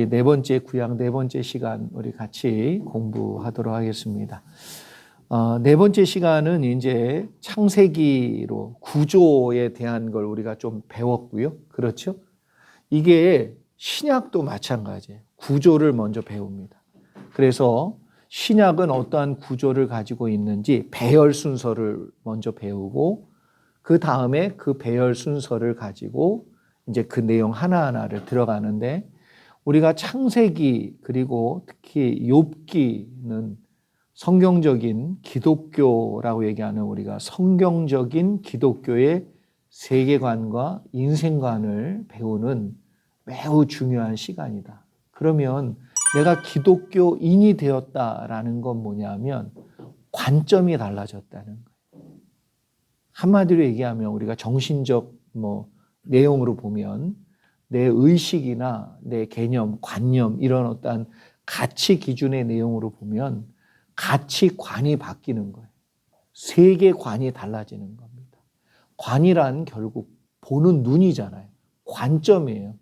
우리 네 번째 구약 네 번째 시간 우리 같이 공부하도록 하겠습니다. 네 번째 시간은 이제 창세기로 구조에 대한 걸 우리가 좀 배웠고요. 그렇죠? 이게 신약도 마찬가지예요. 구조를 먼저 배웁니다. 그래서 신약은 어떠한 구조를 가지고 있는지 배열 순서를 먼저 배우고 그 다음에 그 배열 순서를 가지고 이제 그 내용 하나하나를 들어가는데 우리가 창세기 그리고 특히 욥기는 성경적인 기독교라고 얘기하는 우리가 성경적인 기독교의 세계관과 인생관을 배우는 매우 중요한 시간이다. 그러면 내가 기독교인이 되었다라는 건 뭐냐면 관점이 달라졌다는 거예요. 한마디로 얘기하면 우리가 정신적 내용으로 보면 내 의식이나 내 개념, 관념 이런 어떤 가치 기준의 내용으로 보면 가치관이 바뀌는 거예요. 세계관이 달라지는 겁니다. 관이란 결국 보는 눈이잖아요. 관점이에요.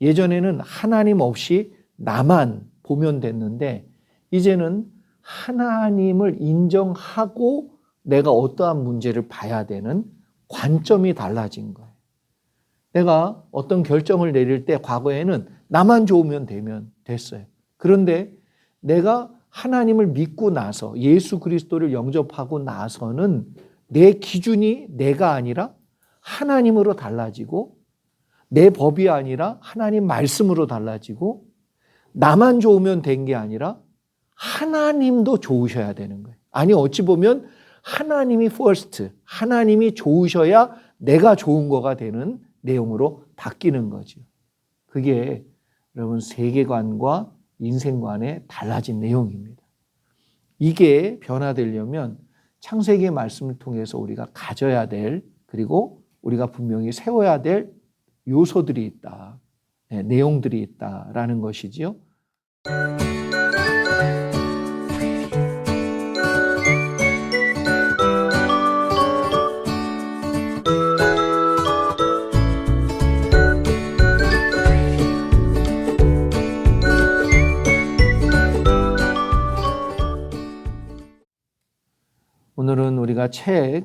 예전에는 하나님 없이 나만 보면 됐는데 이제는 하나님을 인정하고 내가 어떠한 문제를 봐야 되는 관점이 달라진 거예요. 내가 어떤 결정을 내릴 때 과거에는 나만 좋으면 되면 됐어요. 그런데 내가 하나님을 믿고 나서 예수 그리스도를 영접하고 나서는 내 기준이 내가 아니라 하나님으로 달라지고 내 법이 아니라 하나님 말씀으로 달라지고 나만 좋으면 된 게 아니라 하나님도 좋으셔야 되는 거예요. 아니 어찌 보면 하나님이 first, 하나님이 좋으셔야 내가 좋은 거가 되는 내용으로 바뀌는 거죠. 그게 여러분 세계관과 인생관에 달라진 내용입니다. 이게 변화되려면 창세기의 말씀을 통해서 우리가 가져야 될 그리고 우리가 분명히 세워야 될 요소들이 있다. 내용들이 있다라는 것이지요. 오늘은 우리가 책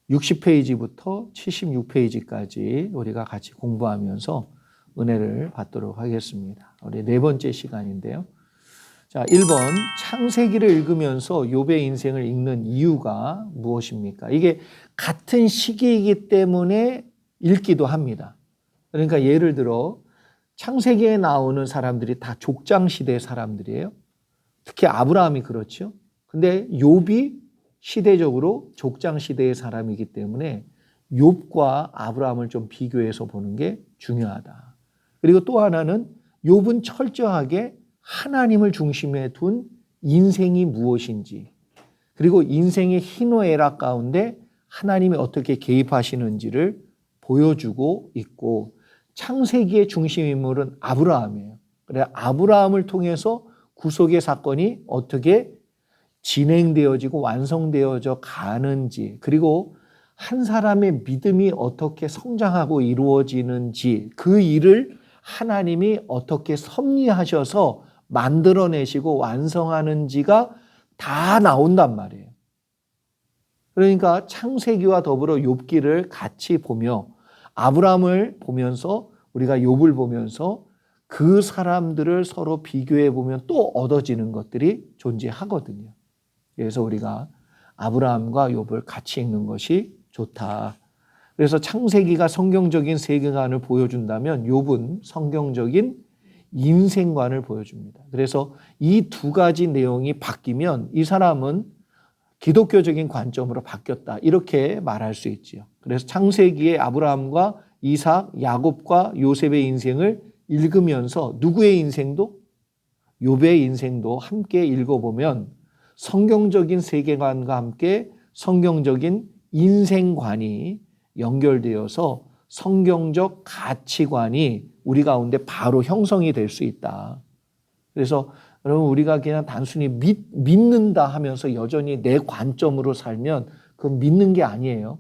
60페이지부터 76페이지까지 우리가 같이 공부하면서 은혜를 받도록 하겠습니다. 우리 네 번째 시간인데요. 자, 1번 창세기를 읽으면서 욥의 인생을 읽는 이유가 무엇입니까? 이게 같은 시기이기 때문에 읽기도 합니다. 그러니까 예를 들어 창세기에 나오는 사람들이 다 족장시대 사람들이에요. 특히 아브라함이 그렇죠. 근데 욥이 시대적으로 족장시대의 사람이기 때문에 욥과 아브라함을 좀 비교해서 보는 게 중요하다. 그리고 또 하나는 욥은 철저하게 하나님을 중심에 둔 인생이 무엇인지 그리고 인생의 희노애락 가운데 하나님이 어떻게 개입하시는지를 보여주고 있고 창세기의 중심 인물은 아브라함이에요. 그래 아브라함을 통해서 구속의 사건이 어떻게 진행되어지고 완성되어져 가는지 그리고 한 사람의 믿음이 어떻게 성장하고 이루어지는지 그 일을 하나님이 어떻게 섭리하셔서 만들어내시고 완성하는지가 다 나온단 말이에요. 그러니까 창세기와 더불어 욥기를 같이 보며 아브라함을 보면서 우리가 욥을 보면서 그 사람들을 서로 비교해 보면 또 얻어지는 것들이 존재하거든요. 그래서 우리가 아브라함과 욥을 같이 읽는 것이 좋다. 그래서 창세기가 성경적인 세계관을 보여준다면 욥은 성경적인 인생관을 보여줍니다. 그래서 이 두 가지 내용이 바뀌면 이 사람은 기독교적인 관점으로 바뀌었다. 이렇게 말할 수 있지요. 그래서 창세기의 아브라함과 이삭, 야곱과 요셉의 인생을 읽으면서 누구의 인생도 욥의 인생도 함께 읽어보면 성경적인 세계관과 함께 성경적인 인생관이 연결되어서 성경적 가치관이 우리 가운데 바로 형성이 될 수 있다. 그래서 여러분 우리가 그냥 단순히 믿는다 하면서 여전히 내 관점으로 살면 그건 믿는 게 아니에요.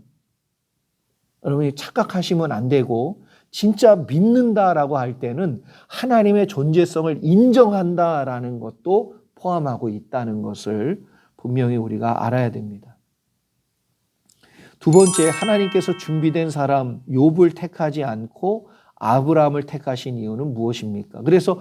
여러분이 착각하시면 안 되고 진짜 믿는다라고 할 때는 하나님의 존재성을 인정한다라는 것도 포함하고 있다는 것을 분명히 우리가 알아야 됩니다. 두 번째, 하나님께서 준비된 사람 욥을 택하지 않고 아브라함을 택하신 이유는 무엇입니까? 그래서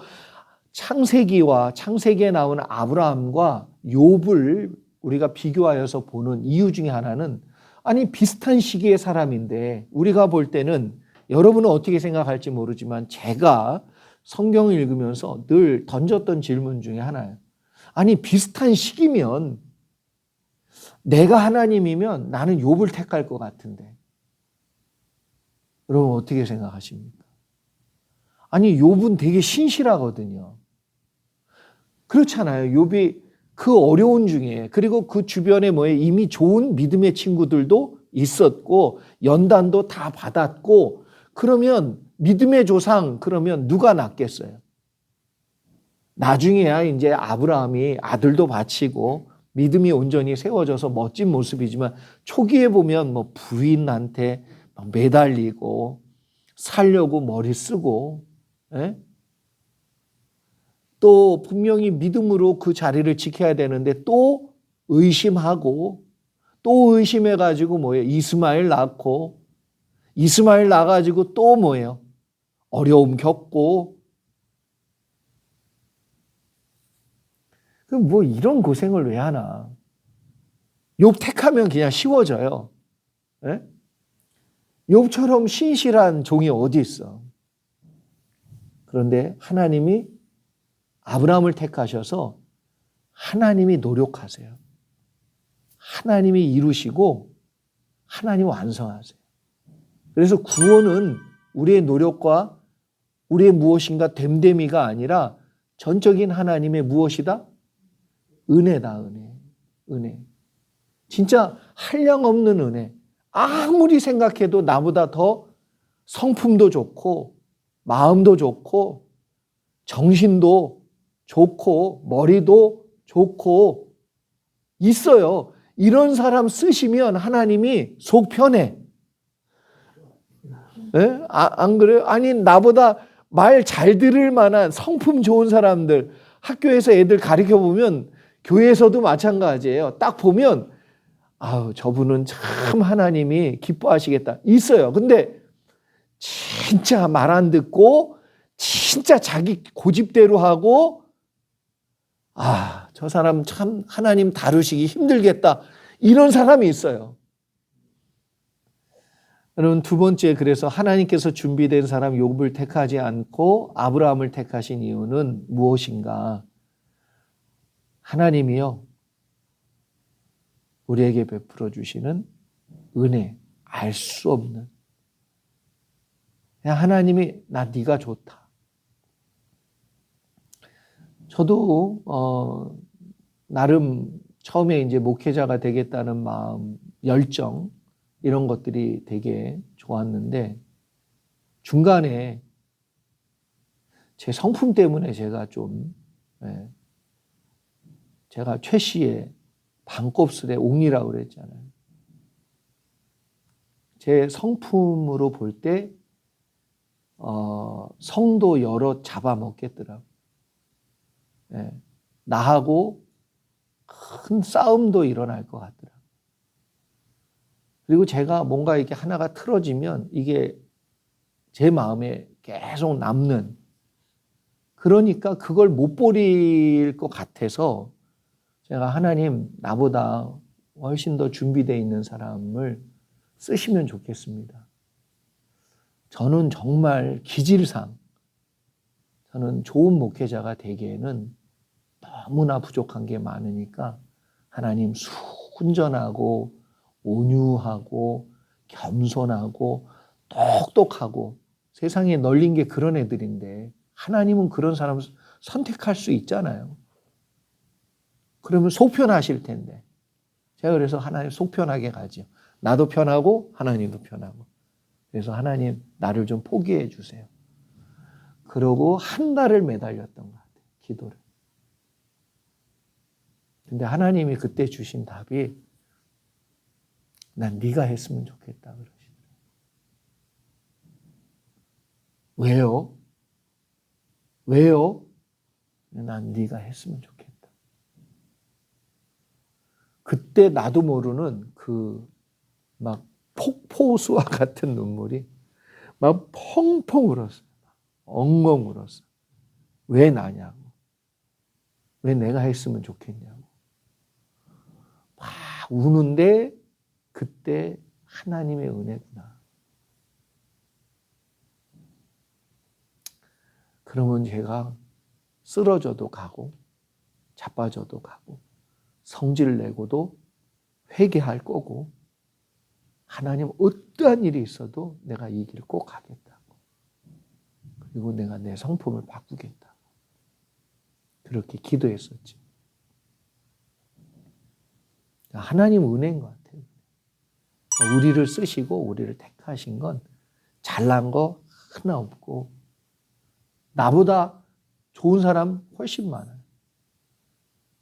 창세기와 창세기에 나오는 아브라함과 욥을 우리가 비교하여서 보는 이유 중에 하나는, 아니 비슷한 시기의 사람인데 우리가 볼 때는, 여러분은 어떻게 생각할지 모르지만 제가 성경을 읽으면서 늘 던졌던 질문 중에 하나예요. 아니 비슷한 시기면 내가 하나님이면 나는 욥을 택할 것 같은데 여러분 어떻게 생각하십니까? 아니 욥은 되게 신실하거든요. 그렇잖아요. 욥이 그 어려운 중에, 그리고 그 주변에 이미 좋은 믿음의 친구들도 있었고 연단도 다 받았고, 그러면 믿음의 조상, 그러면 누가 낫겠어요? 나중에야 이제 아브라함이 아들도 바치고 믿음이 온전히 세워져서 멋진 모습이지만, 초기에 보면 부인한테 매달리고 살려고 머리 쓰고, 예? 또 분명히 믿음으로 그 자리를 지켜야 되는데 또 의심하고, 또 의심해가지고 이스마엘 낳고, 이스마엘 낳아가지고 또 어려움 겪고, 그럼 이런 고생을 왜 하나? 욥 택하면 그냥 쉬워져요. 예? 욥처럼 신실한 종이 어디 있어? 그런데 하나님이 아브라함을 택하셔서 하나님이 노력하세요. 하나님이 이루시고 하나님 완성하세요. 그래서 구원은 우리의 노력과 우리의 무엇인가 됨됨이가 아니라 전적인 하나님의 무엇이다? 은혜다, 은혜. 은혜. 진짜 한량없는 은혜. 아무리 생각해도 나보다 더 성품도 좋고 마음도 좋고 정신도 좋고 머리도 좋고 있어요. 이런 사람 쓰시면 하나님이 속 편해. 네? 안 그래요? 아니 나보다 말 잘 들을 만한 성품 좋은 사람들, 학교에서 애들 가르쳐 보면, 교회에서도 마찬가지예요. 딱 보면 저분은 참 하나님이 기뻐하시겠다. 있어요. 근데 진짜 말 안 듣고 진짜 자기 고집대로 하고, 저 사람 참 하나님 다루시기 힘들겠다. 이런 사람이 있어요. 여러분, 두 번째, 그래서 하나님께서 준비된 사람 욥을 택하지 않고 아브라함을 택하신 이유는 무엇인가? 하나님이요, 우리에게 베풀어 주시는 은혜, 알 수 없는. 그냥 하나님이 네가 좋다. 저도 나름 처음에 이제 목회자가 되겠다는 마음, 열정, 이런 것들이 되게 좋았는데 중간에 제 성품 때문에 제가 최 씨의 반곱슬의 옥리라고 그랬잖아요. 제 성품으로 볼 때 성도 여럿 잡아먹겠더라고요. 나하고 큰 싸움도 일어날 것 같더라고요. 그리고 제가 뭔가 이렇게 하나가 틀어지면 이게 제 마음에 계속 남는, 그러니까 그걸 못 버릴 것 같아서 제가 하나님, 나보다 훨씬 더 준비되어 있는 사람을 쓰시면 좋겠습니다. 저는 정말 기질상 저는 좋은 목회자가 되기에는 너무나 부족한 게 많으니까 하나님, 순전하고 온유하고 겸손하고 똑똑하고, 세상에 널린 게 그런 애들인데 하나님은 그런 사람을 선택할 수 있잖아요. 그러면 속 편하실 텐데. 제가 그래서 하나님 속 편하게 가죠. 나도 편하고 하나님도 편하고. 그래서 하나님, 나를 좀 포기해 주세요. 그러고 한 달을 매달렸던 것 같아요. 기도를. 근데 하나님이 그때 주신 답이, 난 네가 했으면 좋겠다 그러시더라고요. 왜요? 왜요? 난 네가 했으면 좋겠다. 그때 나도 모르는 그 막 폭포수와 같은 눈물이 막 펑펑 울었어요. 엉엉 울었어요. 왜 나냐고. 왜 내가 했으면 좋겠냐고. 막 우는데 그때 하나님의 은혜구나. 그러면 제가 쓰러져도 가고 자빠져도 가고 성질 내고도 회개할 거고 하나님 어떠한 일이 있어도 내가 이 길 꼭 가겠다고. 그리고 내가 내 성품을 바꾸겠다. 그렇게 기도했었지. 하나님 은혜인 것 같아요. 우리를 쓰시고 우리를 택하신 건 잘난 거 하나 없고 나보다 좋은 사람 훨씬 많아요.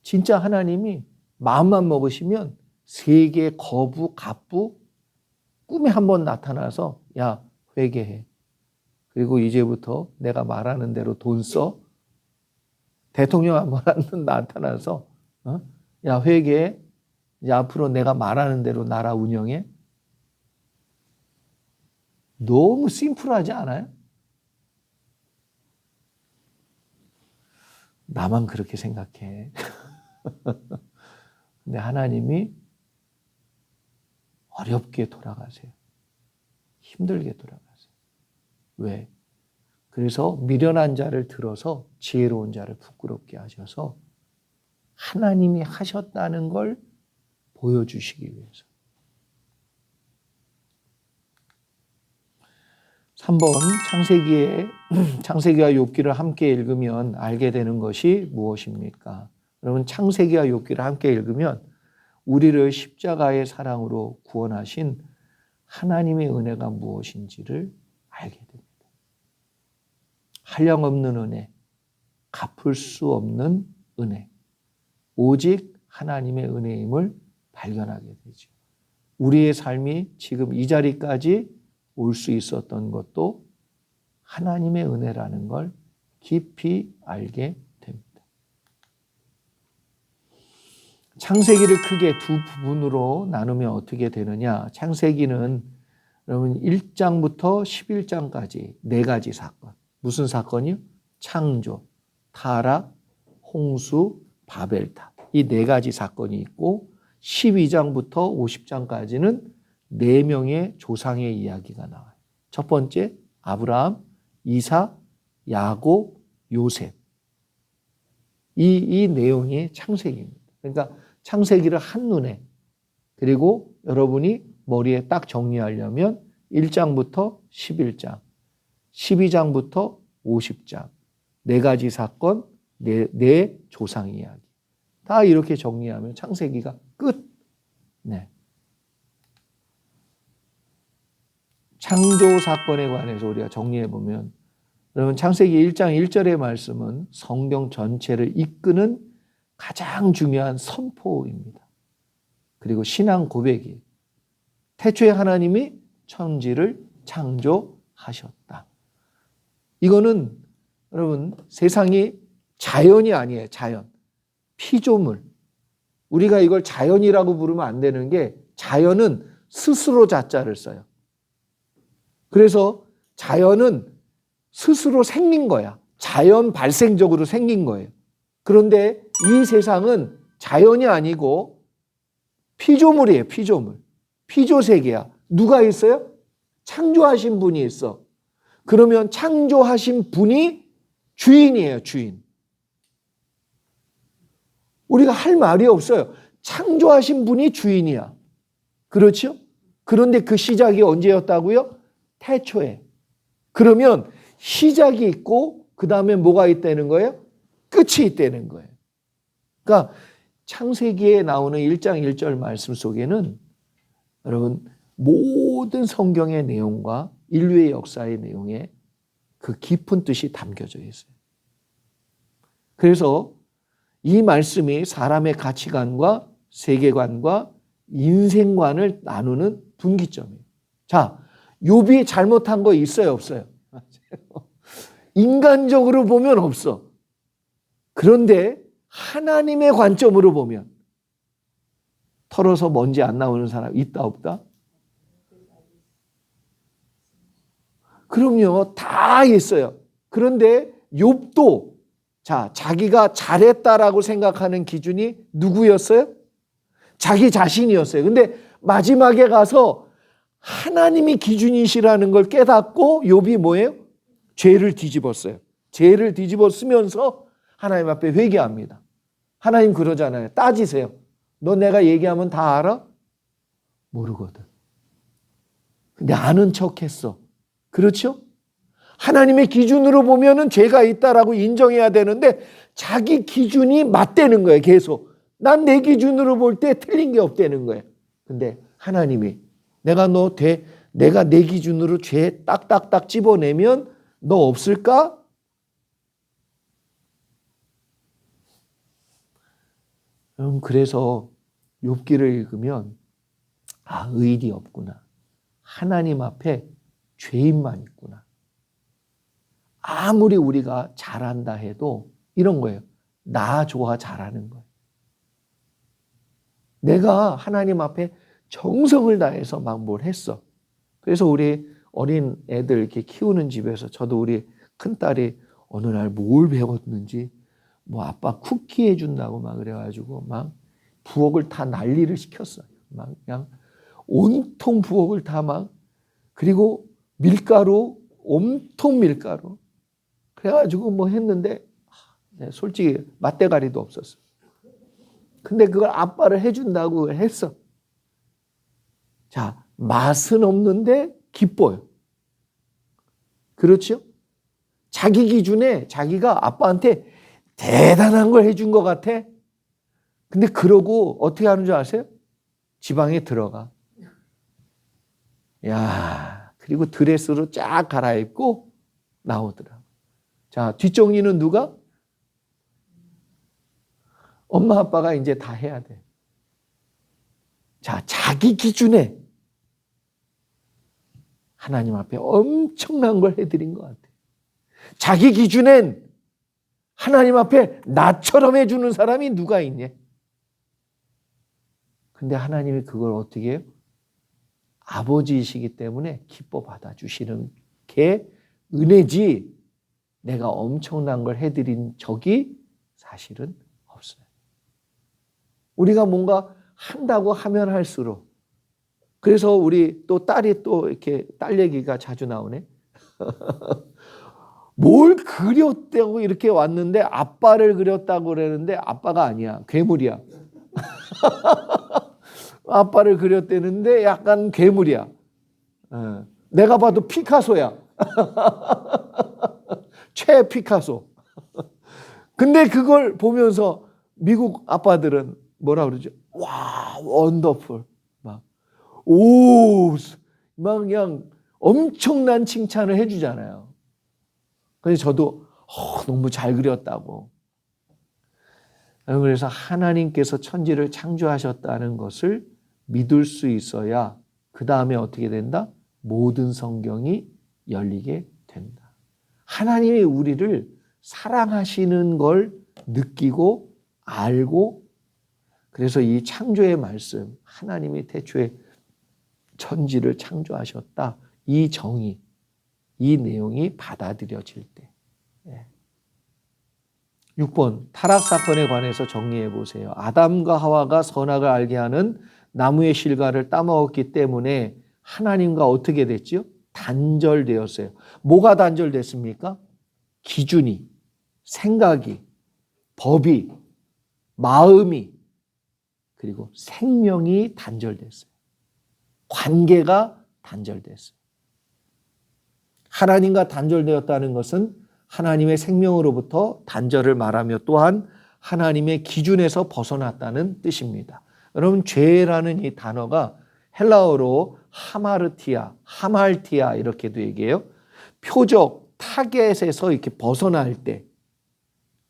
진짜 하나님이 마음만 먹으시면 세계, 거부, 갑부 꿈에 한번 나타나서 야 회개해. 그리고 이제부터 내가 말하는 대로 돈 써. 대통령 한번 나타나서 야 회개해. 이제 앞으로 내가 말하는 대로 나라 운영해. 너무 심플하지 않아요? 나만 그렇게 생각해. 근데 하나님이 어렵게 돌아가세요. 힘들게 돌아가세요. 왜? 그래서 미련한 자를 들어서 지혜로운 자를 부끄럽게 하셔서 하나님이 하셨다는 걸 보여주시기 위해서. 3번 창세기와 욥기를 함께 읽으면 알게 되는 것이 무엇입니까? 여러분 창세기와 욥기를 함께 읽으면 우리를 십자가의 사랑으로 구원하신 하나님의 은혜가 무엇인지를 알게 됩니다. 한량없는 은혜, 갚을 수 없는 은혜, 오직 하나님의 은혜임을 발견하게 되죠. 우리의 삶이 지금 이 자리까지 올 수 있었던 것도 하나님의 은혜라는 걸 깊이 알게 됩니다. 창세기를 크게 두 부분으로 나누면 어떻게 되느냐? 창세기는 여러분 1장부터 11장까지 네 가지 사건. 무슨 사건이요? 창조, 타락, 홍수, 바벨탑. 이 네 가지 사건이 있고 12장부터 50장까지는 네 명의 조상의 이야기가 나와요. 첫 번째 아브라함, 이삭, 야곱, 요셉. 이 내용이 창세기입니다. 그러니까 창세기를 한눈에 그리고 여러분이 머리에 딱 정리하려면 1장부터 11장, 12장부터 50장 네 가지 사건, 네 조상 이야기. 다 이렇게 정리하면 창세기가 끝. 네. 창조 사건에 관해서 우리가 정리해보면 여러분 창세기 1장 1절의 말씀은 성경 전체를 이끄는 가장 중요한 선포입니다. 그리고 신앙 고백이에요. 태초에 하나님이 천지를 창조하셨다. 이거는 여러분 세상이 자연이 아니에요. 자연. 피조물. 우리가 이걸 자연이라고 부르면 안 되는 게 자연은 스스로 자자를 써요. 그래서 자연은 스스로 생긴 거야. 자연 발생적으로 생긴 거예요. 그런데 이 세상은 자연이 아니고 피조물이에요. 피조물. 피조세계야. 누가 있어요? 창조하신 분이 있어. 그러면 창조하신 분이 주인이에요. 주인. 우리가 할 말이 없어요. 창조하신 분이 주인이야. 그렇죠? 그런데 그 시작이 언제였다고요? 태초에. 그러면 시작이 있고 그 다음에 뭐가 있다는 거예요? 끝이 있다는 거예요. 그러니까 창세기에 나오는 1장 1절 말씀 속에는 여러분 모든 성경의 내용과 인류의 역사의 내용에 그 깊은 뜻이 담겨져 있어요. 그래서 이 말씀이 사람의 가치관과 세계관과 인생관을 나누는 분기점이에요. 자, 욥이 잘못한 거 있어요, 없어요? 인간적으로 보면 없어. 그런데 하나님의 관점으로 보면 털어서 먼지 안 나오는 사람 있다 없다? 그럼요. 다 있어요. 그런데 욥도 자기가 잘했다라고 생각하는 기준이 누구였어요? 자기 자신이었어요. 근데 마지막에 가서 하나님이 기준이시라는 걸 깨닫고 욥이 뭐예요? 죄를 뒤집었어요. 죄를 뒤집어 쓰면서 하나님 앞에 회개합니다. 하나님 그러잖아요. 따지세요. 너 내가 얘기하면 다 알아? 모르거든. 근데 아는 척했어. 그렇죠? 하나님의 기준으로 보면은 죄가 있다라고 인정해야 되는데 자기 기준이 맞대는 거예요. 계속. 난 내 기준으로 볼 때 틀린 게 없다는 거예요. 근데 하나님이 내가 내 기준으로 죄 딱딱딱 집어내면 너 없을까? 그래서 욥기를 읽으면 의인이 없구나. 하나님 앞에 죄인만 있구나. 아무리 우리가 잘한다 해도 이런 거예요. 나 좋아 잘하는 거예요. 내가 하나님 앞에 정성을 다해서 막 뭘 했어. 그래서 우리 어린 애들 이렇게 키우는 집에서 저도 우리 큰딸이 어느 날 뭘 배웠는지 뭐 아빠 쿠키 해준다고 막 그래가지고 막 부엌을 다 난리를 시켰어요. 막 그냥 온통 부엌을 다 막 그리고 밀가루 온통 밀가루 그래가지고 뭐 했는데 솔직히 맛대가리도 없었어. 근데 그걸 아빠를 해준다고 했어. 자, 맛은 없는데 기뻐요. 그렇죠? 자기 기준에 자기가 아빠한테 대단한 걸 해준 것 같아. 근데 그러고 어떻게 하는 줄 아세요? 지방에 들어가. 야, 그리고 드레스로 쫙 갈아입고 나오더라. 자, 뒷정리는 누가? 엄마 아빠가 이제 다 해야 돼. 자, 자기 기준에 하나님 앞에 엄청난 걸 해드린 것 같아. 자기 기준엔 하나님 앞에 나처럼 해주는 사람이 누가 있냐? 근데 하나님이 그걸 어떻게 해요? 아버지이시기 때문에 기뻐 받아주시는 게 은혜지 내가 엄청난 걸 해드린 적이 사실은 없어요. 우리가 뭔가 한다고 하면 할수록 그래서 우리 또 딸이 또 이렇게 딸 얘기가 자주 나오네. 뭘 그렸다고 이렇게 왔는데 아빠를 그렸다고 그러는데 아빠가 아니야. 괴물이야. 아빠를 그렸다는데 약간 괴물이야. 내가 봐도 피카소야. 최 피카소. 근데 그걸 보면서 미국 아빠들은 뭐라 그러죠? 와, 원더풀. 막 그냥 엄청난 칭찬을 해주잖아요. 그래서 저도 너무 잘 그렸다고. 그래서 하나님께서 천지를 창조하셨다는 것을 믿을 수 있어야 그 다음에 어떻게 된다? 모든 성경이 열리게 된다. 하나님이 우리를 사랑하시는 걸 느끼고 알고 그래서 이 창조의 말씀 하나님이 태초에 천지를 창조하셨다. 이 정의, 이 내용이 받아들여질 때. 6번 타락 사건에 관해서 정리해 보세요. 아담과 하와가 선악을 알게 하는 나무의 실과를 따먹었기 때문에 하나님과 어떻게 됐죠? 단절되었어요. 뭐가 단절됐습니까? 기준이, 생각이, 법이, 마음이, 그리고 생명이 단절됐어요. 관계가 단절됐어요. 하나님과 단절되었다는 것은 하나님의 생명으로부터 단절을 말하며 또한 하나님의 기준에서 벗어났다는 뜻입니다. 여러분 죄라는 이 단어가 헬라어로 하말티아 이렇게도 얘기해요. 표적, 타겟에서 이렇게 벗어날 때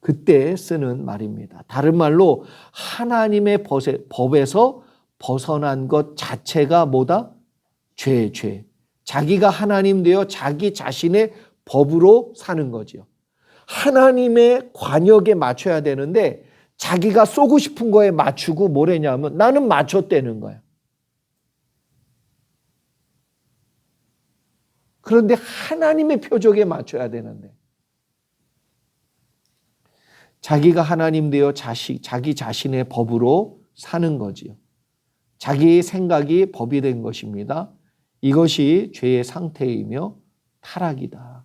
그때 쓰는 말입니다. 다른 말로 하나님의 법에서 벗어난 것 자체가 뭐다? 죄. 자기가 하나님 되어 자기 자신의 법으로 사는 거죠. 하나님의 관역에 맞춰야 되는데 자기가 쏘고 싶은 거에 맞추고 뭐래냐면 나는 맞췄다는 거야. 그런데 하나님의 표적에 맞춰야 되는데 자기가 하나님 되어 자기 자신의 법으로 사는 거지요. 자기의 생각이 법이 된 것입니다. 이것이 죄의 상태이며 타락이다.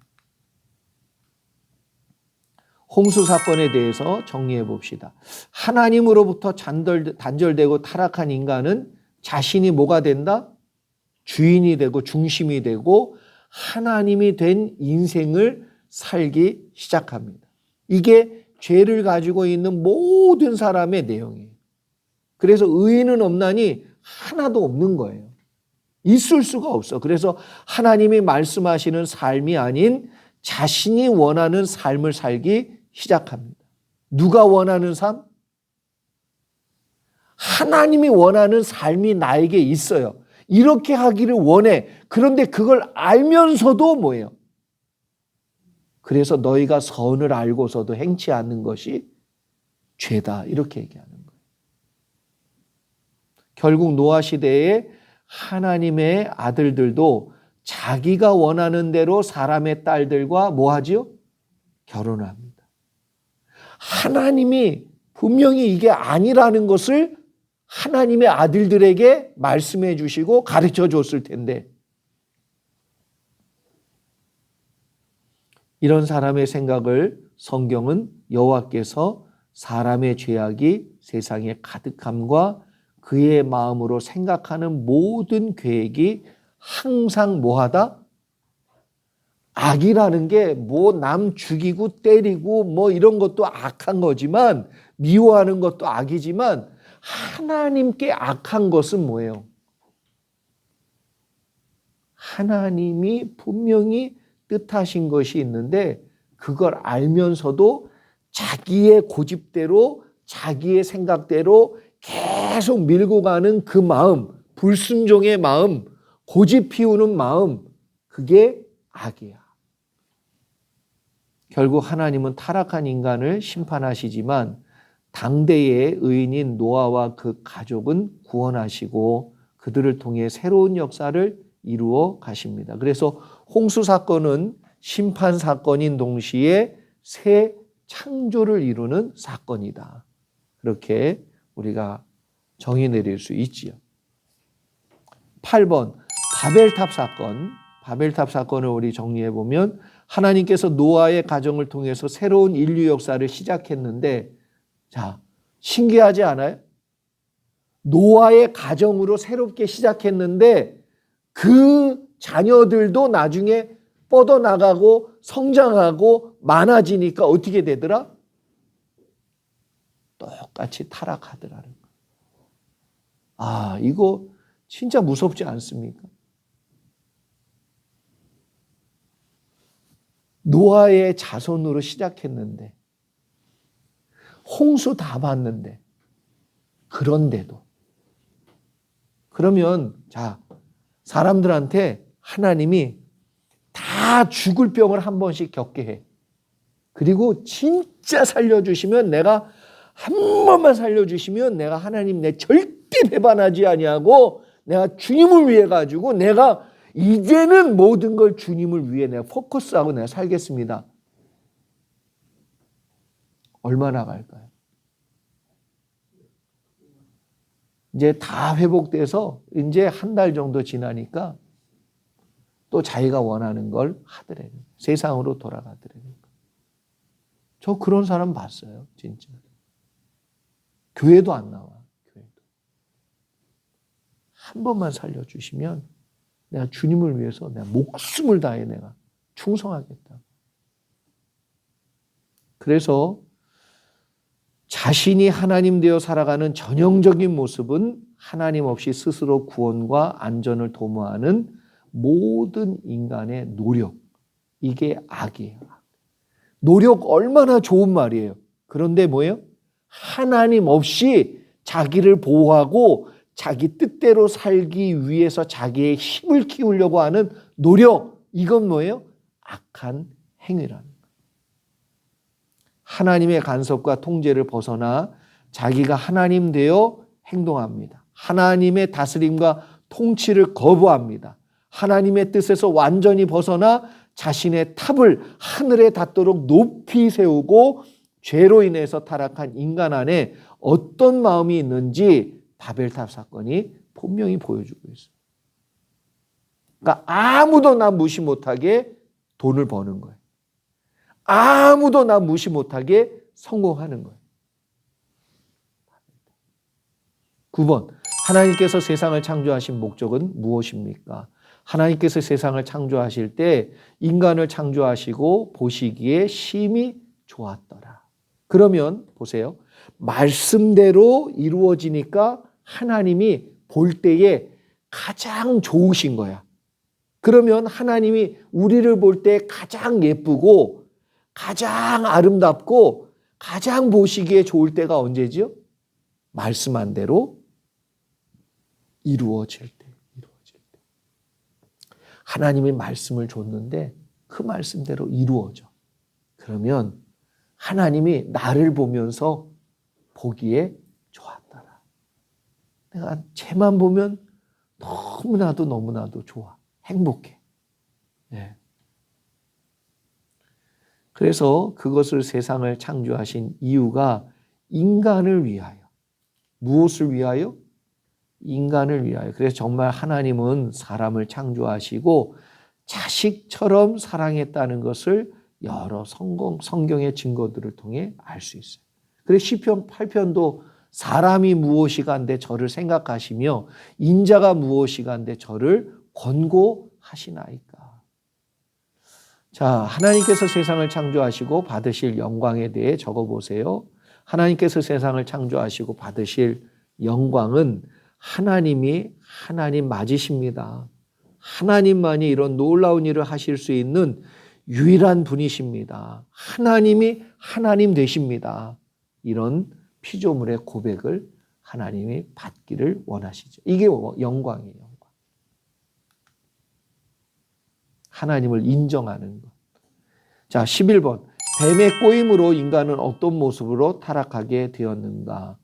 홍수 사건에 대해서 정리해 봅시다. 하나님으로부터 단절되고 타락한 인간은 자신이 뭐가 된다? 주인이 되고 중심이 되고 하나님이 된 인생을 살기 시작합니다. 이게 죄를 가지고 있는 모든 사람의 내용이에요. 그래서 의인은 없나니 하나도 없는 거예요. 있을 수가 없어. 그래서 하나님이 말씀하시는 삶이 아닌 자신이 원하는 삶을 살기 시작합니다. 누가 원하는 삶? 하나님이 원하는 삶이 나에게 있어요. 이렇게 하기를 원해. 그런데 그걸 알면서도 뭐예요? 그래서 너희가 선을 알고서도 행치 않는 것이 죄다. 이렇게 얘기하는 거예요. 결국 노아 시대에 하나님의 아들들도 자기가 원하는 대로 사람의 딸들과 뭐 하지요? 결혼합니다. 하나님이 분명히 이게 아니라는 것을 하나님의 아들들에게 말씀해 주시고 가르쳐 줬을 텐데 이런 사람의 생각을 성경은 여호와께서 사람의 죄악이 세상에 가득함과 그의 마음으로 생각하는 모든 계획이 항상 뭐하다? 악이라는 게 뭐 남 죽이고 때리고 뭐 이런 것도 악한 거지만 미워하는 것도 악이지만 하나님께 악한 것은 뭐예요? 하나님이 분명히 뜻하신 것이 있는데 그걸 알면서도 자기의 고집대로 자기의 생각대로 계속 밀고 가는 그 마음, 불순종의 마음, 고집 피우는 마음, 그게 악이야. 결국 하나님은 타락한 인간을 심판하시지만 당대의 의인인 노아와 그 가족은 구원하시고 그들을 통해 새로운 역사를 이루어 가십니다. 그래서 홍수 사건은 심판 사건인 동시에 새 창조를 이루는 사건이다. 그렇게 우리가 정의 내릴 수 있지요. 8번 바벨탑 사건. 바벨탑 사건을 우리 정리해 보면 하나님께서 노아의 가정을 통해서 새로운 인류 역사를 시작했는데 자, 신기하지 않아요? 노아의 가정으로 새롭게 시작했는데 그 자녀들도 나중에 뻗어나가고 성장하고 많아지니까 어떻게 되더라? 똑같이 타락하더라는 거예요. 아, 이거 진짜 무섭지 않습니까? 노아의 자손으로 시작했는데 홍수 다 봤는데 그런데도 그러면 자 사람들한테 하나님이 다 죽을 병을 한 번씩 겪게 해. 그리고 진짜 살려주시면 내가 한 번만 살려주시면 내가 하나님 내 절대 배반하지 아니하고 내가 주님을 위해 가지고 내가 이제는 모든 걸 주님을 위해 내가 포커스하고 내가 살겠습니다. 얼마나 갈까요? 이제 다 회복돼서 이제 한 달 정도 지나니까 또 자기가 원하는 걸 하더래요. 세상으로 돌아가더래요. 저 그런 사람 봤어요. 진짜. 교회도 안 나와. 교회도. 한 번만 살려주시면 내가 주님을 위해서 내가 목숨을 다해 내가 충성하겠다. 그래서 자신이 하나님 되어 살아가는 전형적인 모습은 하나님 없이 스스로 구원과 안전을 도모하는 모든 인간의 노력. 이게 악이에요. 노력 얼마나 좋은 말이에요. 그런데 뭐예요? 하나님 없이 자기를 보호하고 자기 뜻대로 살기 위해서 자기의 힘을 키우려고 하는 노력. 이건 뭐예요? 악한 행위라는 거예요. 하나님의 간섭과 통제를 벗어나 자기가 하나님 되어 행동합니다. 하나님의 다스림과 통치를 거부합니다. 하나님의 뜻에서 완전히 벗어나 자신의 탑을 하늘에 닿도록 높이 세우고 죄로 인해서 타락한 인간 안에 어떤 마음이 있는지 바벨탑 사건이 분명히 보여주고 있어요. 그러니까 아무도 나 무시 못하게 돈을 버는 거예요. 아무도 나 무시 못하게 성공하는 거예요. 9번, 하나님께서 세상을 창조하신 목적은 무엇입니까? 하나님께서 세상을 창조하실 때 인간을 창조하시고 보시기에 심히 좋았더라. 그러면 보세요. 말씀대로 이루어지니까 하나님이 볼 때에 가장 좋으신 거야. 그러면 하나님이 우리를 볼 때 가장 예쁘고 가장 아름답고 가장 보시기에 좋을 때가 언제지요? 말씀한 대로 이루어질 때. 하나님이 말씀을 줬는데 그 말씀대로 이루어져. 그러면 하나님이 나를 보면서 보기에 좋았더라. 내가 쟤만 보면 너무나도 좋아. 행복해. 네. 그래서 그것을 세상을 창조하신 이유가 인간을 위하여. 무엇을 위하여? 인간을 위하여. 그래서 정말 하나님은 사람을 창조하시고 자식처럼 사랑했다는 것을 여러 성경의 증거들을 통해 알 수 있어요. 그래서 시편 8편도 사람이 무엇이간데 저를 생각하시며 인자가 무엇이간데 저를 권고하시나이까. 자, 하나님께서 세상을 창조하시고 받으실 영광에 대해 적어보세요. 하나님께서 세상을 창조하시고 받으실 영광은 하나님이 하나님 맞으십니다. 하나님만이 이런 놀라운 일을 하실 수 있는 유일한 분이십니다. 하나님이 하나님 되십니다. 이런 피조물의 고백을 하나님이 받기를 원하시죠. 이게 영광이에요. 영광. 하나님을 인정하는 것. 자, 11번. 뱀의 꼬임으로 인간은 어떤 모습으로 타락하게 되었는가?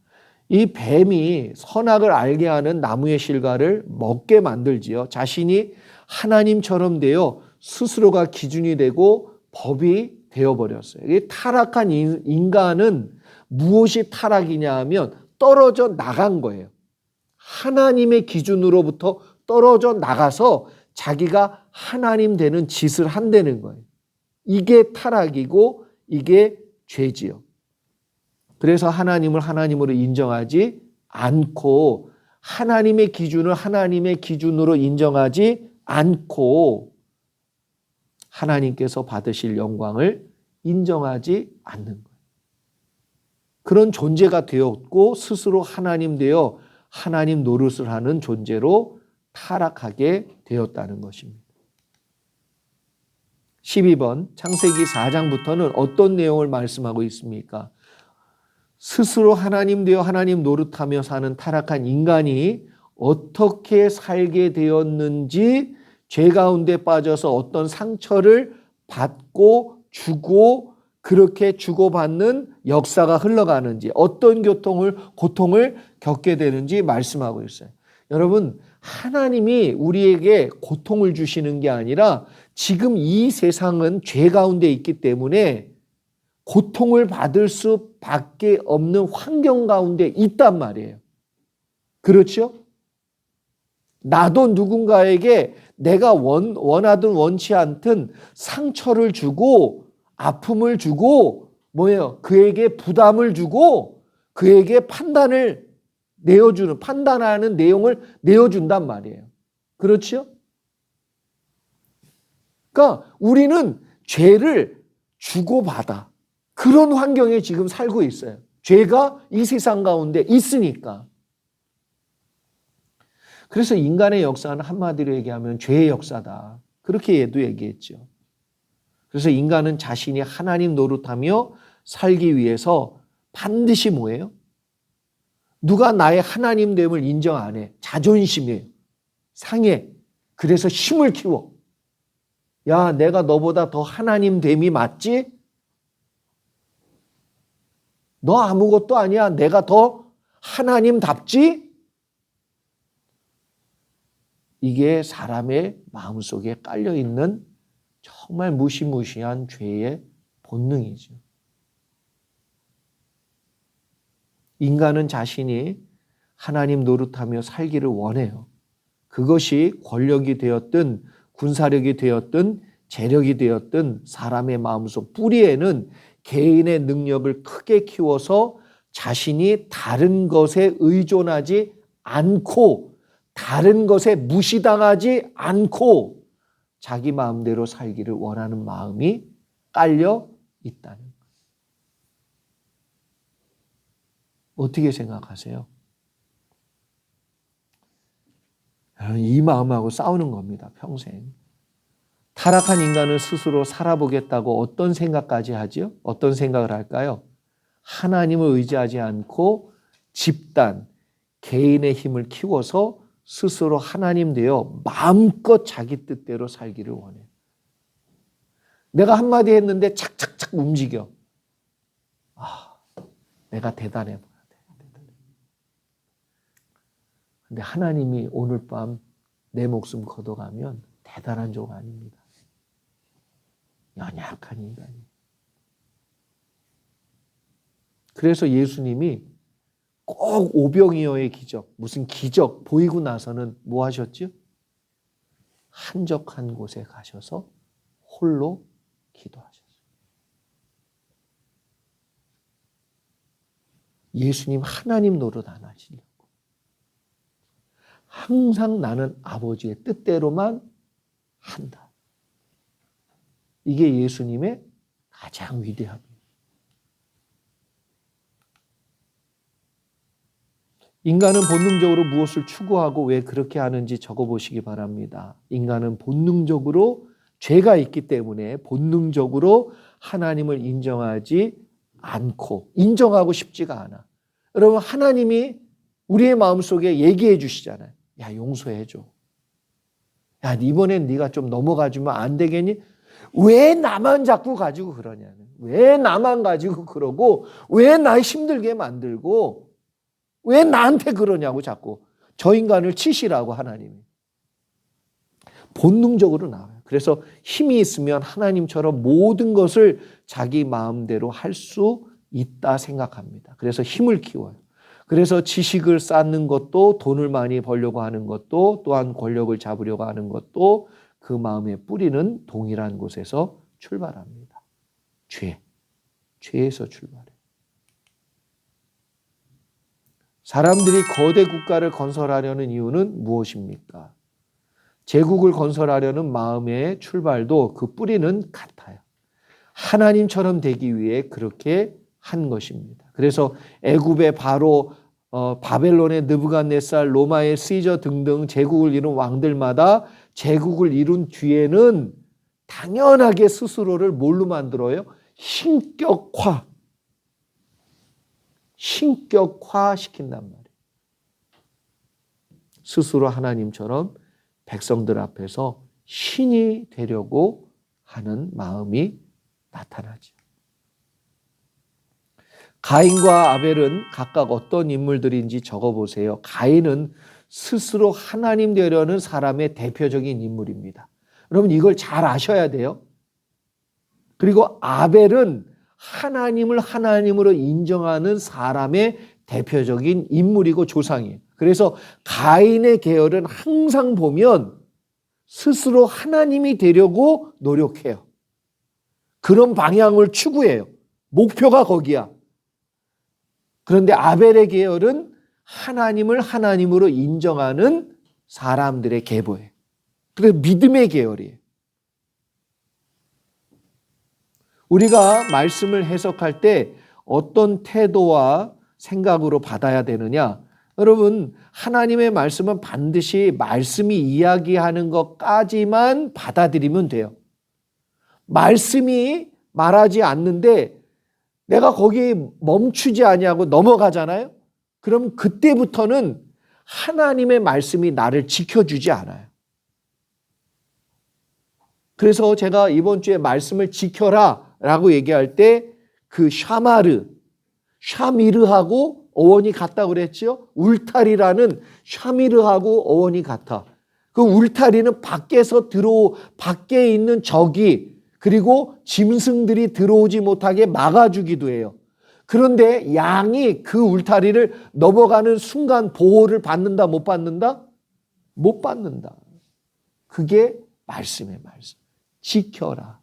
이 뱀이 선악을 알게 하는 나무의 실과를 먹게 만들지요. 자신이 하나님처럼 되어 스스로가 기준이 되고 법이 되어버렸어요. 이 타락한 인간은 무엇이 타락이냐 하면 떨어져 나간 거예요. 하나님의 기준으로부터 떨어져 나가서 자기가 하나님 되는 짓을 한다는 거예요. 이게 타락이고 이게 죄지요. 그래서 하나님을 하나님으로 인정하지 않고 하나님의 기준을 하나님의 기준으로 인정하지 않고 하나님께서 받으실 영광을 인정하지 않는 거예요. 그런 존재가 되었고 스스로 하나님 되어 하나님 노릇을 하는 존재로 타락하게 되었다는 것입니다. 12번 창세기 4장부터는 어떤 내용을 말씀하고 있습니까? 스스로 하나님 되어 하나님 노릇하며 사는 타락한 인간이 어떻게 살게 되었는지, 죄 가운데 빠져서 어떤 상처를 받고 주고 그렇게 주고받는 역사가 흘러가는지, 어떤 고통을 겪게 되는지 말씀하고 있어요. 여러분, 하나님이 우리에게 고통을 주시는 게 아니라 지금 이 세상은 죄 가운데 있기 때문에 고통을 받을 수밖에 없는 환경 가운데 있단 말이에요. 그렇죠? 나도 누군가에게 내가 원하든 원치 않든 상처를 주고 아픔을 주고 그에게 부담을 주고 그에게 판단을 내어주는, 판단하는 내용을 내어준단 말이에요. 그렇죠? 그러니까 우리는 죄를 주고받아. 그런 환경에 지금 살고 있어요. 죄가 이 세상 가운데 있으니까. 그래서 인간의 역사는 한마디로 얘기하면 죄의 역사다. 그렇게 얘도 얘기했죠. 그래서 인간은 자신이 하나님 노릇하며 살기 위해서 반드시 뭐예요? 누가 나의 하나님됨을 인정 안 해. 자존심이에요. 상해. 그래서 힘을 키워. 야, 내가 너보다 더 하나님 됨이 맞지? 너 아무것도 아니야. 내가 더 하나님답지? 이게 사람의 마음속에 깔려있는 정말 무시무시한 죄의 본능이죠. 인간은 자신이 하나님 노릇하며 살기를 원해요. 그것이 권력이 되었든 군사력이 되었든 재력이 되었든 사람의 마음속 뿌리에는 개인의 능력을 크게 키워서 자신이 다른 것에 의존하지 않고 다른 것에 무시당하지 않고 자기 마음대로 살기를 원하는 마음이 깔려 있다는 거예요. 어떻게 생각하세요? 이 마음하고 싸우는 겁니다. 평생. 타락한 인간은 스스로 살아보겠다고 어떤 생각까지 하죠? 어떤 생각을 할까요? 하나님을 의지하지 않고 집단, 개인의 힘을 키워서 스스로 하나님 되어 마음껏 자기 뜻대로 살기를 원해요. 내가 한마디 했는데 착착착 움직여. 내가 대단해 보여. 근데 하나님이 오늘 밤 내 목숨 걷어가면 대단한 종 아닙니다. 연약한 인간이에요. 그래서 예수님이 꼭 오병이어의 기적, 무슨 기적 보이고 나서는 뭐 하셨죠? 한적한 곳에 가셔서 홀로 기도하셨어요. 예수님 하나님 노릇 안 하시려고. 항상 나는 아버지의 뜻대로만 한다. 이게 예수님의 가장 위대함입니다. 인간은 본능적으로 무엇을 추구하고 왜 그렇게 하는지 적어보시기 바랍니다. 인간은 본능적으로 죄가 있기 때문에 본능적으로 하나님을 인정하지 않고 인정하고 싶지가 않아. 여러분 하나님이 우리의 마음속에 얘기해 주시잖아요. 야 용서해 줘. 야 이번엔 네가 좀 넘어가주면 안 되겠니? 왜 나만 자꾸 가지고 그러냐는. 왜 나만 가지고 그러고 왜 나 힘들게 만들고 왜 나한테 그러냐고 자꾸. 저 인간을 치시라고 하나님이. 본능적으로 나와요. 그래서 힘이 있으면 하나님처럼 모든 것을 자기 마음대로 할 수 있다 생각합니다. 그래서 힘을 키워요. 그래서 지식을 쌓는 것도 돈을 많이 벌려고 하는 것도 또한 권력을 잡으려고 하는 것도 그 마음의 뿌리는 동일한 곳에서 출발합니다. 죄에서 출발해요. 사람들이 거대 국가를 건설하려는 이유는 무엇입니까? 제국을 건설하려는 마음의 출발도 그 뿌리는 같아요. 하나님처럼 되기 위해 그렇게 한 것입니다. 그래서 애굽의 바로, 바벨론의 느부갓네살, 로마의 시저 등등 제국을 이룬 왕들마다 제국을 이룬 뒤에는 당연하게 스스로를 뭘로 만들어요? 신격화시킨단 말이에요. 스스로 하나님처럼 백성들 앞에서 신이 되려고 하는 마음이 나타나죠. 가인과 아벨은 각각 어떤 인물들인지 적어보세요. 가인은 스스로 하나님 되려는 사람의 대표적인 인물입니다. 여러분 이걸 잘 아셔야 돼요. 그리고 아벨은 하나님을 하나님으로 인정하는 사람의 대표적인 인물이고 조상이에요. 그래서 가인의 계열은 항상 보면 스스로 하나님이 되려고 노력해요. 그런 방향을 추구해요. 목표가 거기야. 그런데 아벨의 계열은 하나님을 하나님으로 인정하는 사람들의 계보예요. 그래서 믿음의 계열이에요. 우리가 말씀을 해석할 때 어떤 태도와 생각으로 받아야 되느냐? 여러분, 하나님의 말씀은 반드시 말씀이 이야기하는 것까지만 받아들이면 돼요. 말씀이 말하지 않는데 내가 거기에 멈추지 아니하고 넘어가잖아요. 그럼 그때부터는 하나님의 말씀이 나를 지켜주지 않아요. 그래서 제가 이번 주에 말씀을 지켜라 라고 얘기할 때 그 샤미르하고 어원이 같다고 그랬죠. 울타리라는 샤미르하고 어원이 같아. 그 울타리는 밖에 있는 적이 그리고 짐승들이 들어오지 못하게 막아주기도 해요. 그런데 양이 그 울타리를 넘어가는 순간 보호를 받는다, 못 받는다? 못 받는다. 그게 말씀의 말씀. 지켜라.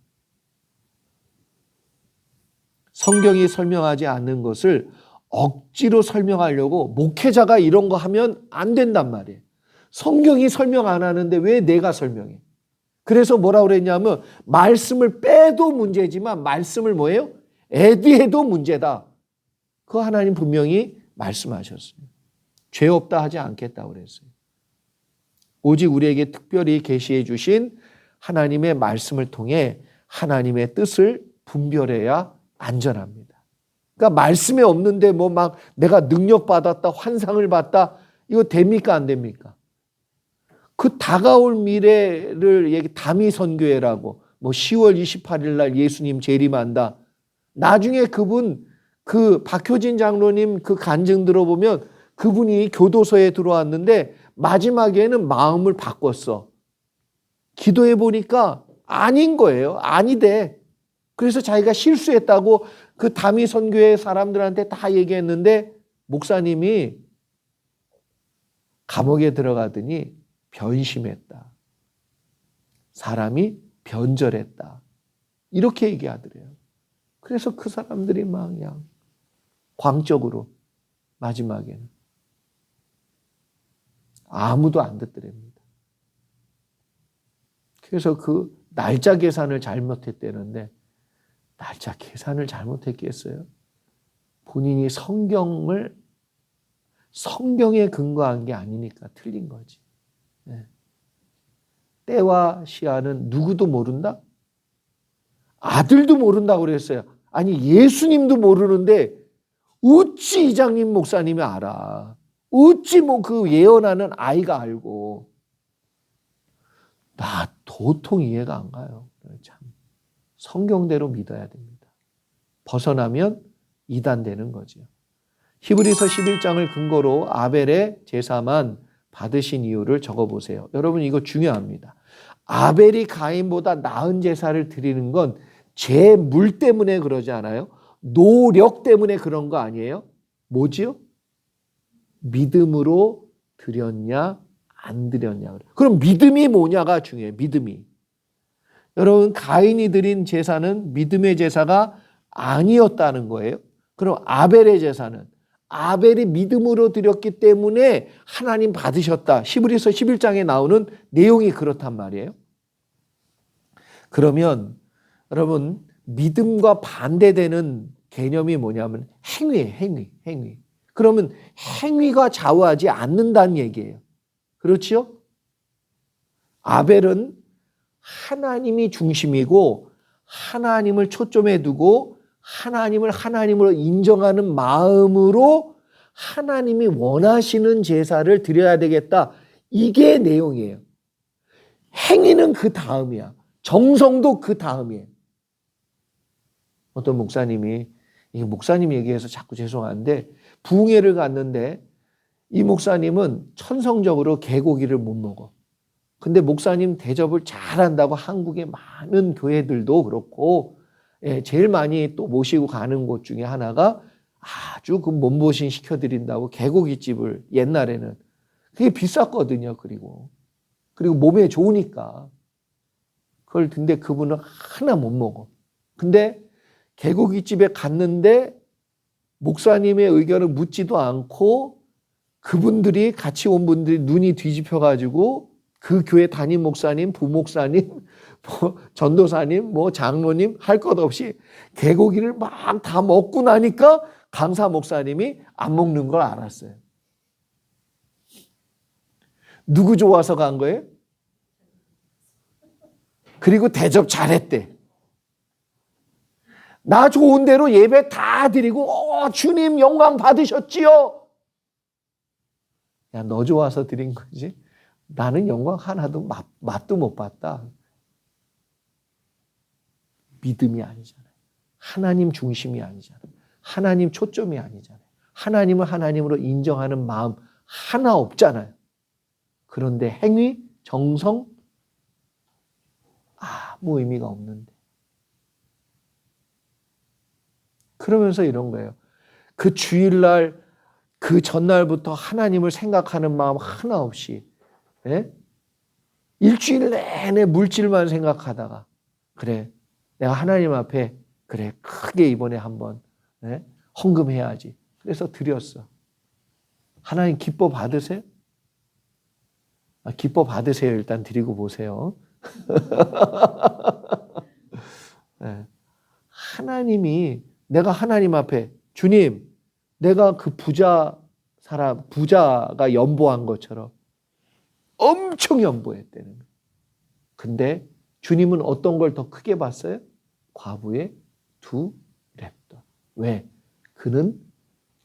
성경이 설명하지 않는 것을 억지로 설명하려고 목회자가 이런 거 하면 안 된단 말이에요. 성경이 설명 안 하는데 왜 내가 설명해? 그래서 뭐라고 그랬냐면 말씀을 빼도 문제지만 말씀을 뭐예요? 애디해도 문제다. 그거 하나님 분명히 말씀하셨어요. 죄 없다 하지 않겠다고 그랬어요. 오직 우리에게 특별히 계시해 주신 하나님의 말씀을 통해 하나님의 뜻을 분별해야 안전합니다. 그러니까 말씀에 없는데 뭐 막 내가 능력 받았다, 환상을 받다, 이거 됩니까 안 됩니까? 그 다가올 미래를 다미 선교회라고 뭐 10월 28일 날 예수님 재림한다. 나중에 그분 그 박효진 장로님 그 간증 들어보면 그분이 교도소에 들어왔는데 마지막에는 마음을 바꿨어. 기도해 보니까 아닌 거예요. 아니대. 그래서 자기가 실수했다고 그 다미 선교회 사람들한테 다 얘기했는데 목사님이 감옥에 들어가더니 변심했다. 사람이 변절했다. 이렇게 얘기하더래요. 그래서 그 사람들이 막 그냥 광적으로 마지막에는 아무도 안 듣더랍니다. 그래서 그 날짜 계산을 잘못했다는데 날짜 계산을 잘못했겠어요? 본인이 성경에 근거한 게 아니니까 틀린 거지. 네. 때와 시한은 누구도 모른다? 아들도 모른다고 그랬어요. 아니 예수님도 모르는데 어찌 이장님 목사님이 알아? 어찌 뭐 그 예언하는 아이가 알고? 나 도통 이해가 안 가요. 참 성경대로 믿어야 됩니다. 벗어나면 이단되는 거죠. 히브리서 11장을 근거로 아벨의 제사만 받으신 이유를 적어보세요. 여러분 이거 중요합니다. 아벨이 가인보다 나은 제사를 드리는 건 제물 때문에 그러지 않아요? 노력 때문에 그런 거 아니에요? 뭐지요? 믿음으로 드렸냐 안 드렸냐. 그럼 믿음이 뭐냐가 중요해요. 믿음이. 여러분 가인이 드린 제사는 믿음의 제사가 아니었다는 거예요. 그럼 아벨의 제사는 아벨이 믿음으로 드렸기 때문에 하나님 받으셨다. 히브리서 11장에 나오는 내용이 그렇단 말이에요. 그러면 여러분 믿음과 반대되는 개념이 뭐냐면 행위예요. 행위. 그러면 행위가 좌우하지 않는다는 얘기예요. 그렇죠? 아벨은 하나님이 중심이고 하나님을 초점에 두고 하나님을 하나님으로 인정하는 마음으로 하나님이 원하시는 제사를 드려야 되겠다. 이게 내용이에요. 행위는 그 다음이야. 정성도 그 다음이에요. 어떤 목사님이, 이 목사님 얘기해서 자꾸 죄송한데 부흥회를 갔는데 이 목사님은 천성적으로 개고기를 못 먹어. 근데 목사님 대접을 잘한다고 한국의 많은 교회들도 그렇고 제일 많이 또 모시고 가는 곳 중에 하나가 아주 그 몸보신 시켜드린다고 개고기집을 옛날에는 그게 비쌌거든요. 그리고 몸에 좋으니까 그걸 근데 그분은 하나 못 먹어. 근데 개고기집에 갔는데 목사님의 의견을 묻지도 않고 그분들이 같이 온 분들이 눈이 뒤집혀가지고 그 교회 담임 목사님, 부목사님, 뭐 전도사님, 뭐 장로님 할 것 없이 개고기를 막 다 먹고 나니까 강사 목사님이 안 먹는 걸 알았어요. 누구 좋아서 간 거예요? 그리고 대접 잘했대. 나 좋은 대로 예배 다 드리고 주님 영광 받으셨지요? 야, 너 좋아서 드린 거지? 나는 영광 하나도 맛도 못 봤다. 믿음이 아니잖아요. 하나님 중심이 아니잖아요. 하나님 초점이 아니잖아요. 하나님을 하나님으로 인정하는 마음 하나 없잖아요. 그런데 행위, 정성 아무 의미가 없는데. 그러면서 이런 거예요. 그 주일날 그 전날부터 하나님을 생각하는 마음 하나 없이 일주일 내내 물질만 생각하다가 그래 내가 하나님 앞에 그래 크게 이번에 한번 헌금해야지. 그래서 드렸어. 하나님 기뻐 받으세요? 기뻐 받으세요. 일단 드리고 보세요. 하나님이 내가 하나님 앞에 주님 내가 그 부자가 연보한 것처럼 엄청 연보했다는 거예요. 근데 주님은 어떤 걸 더 크게 봤어요? 과부의 2렙돈. 왜? 그는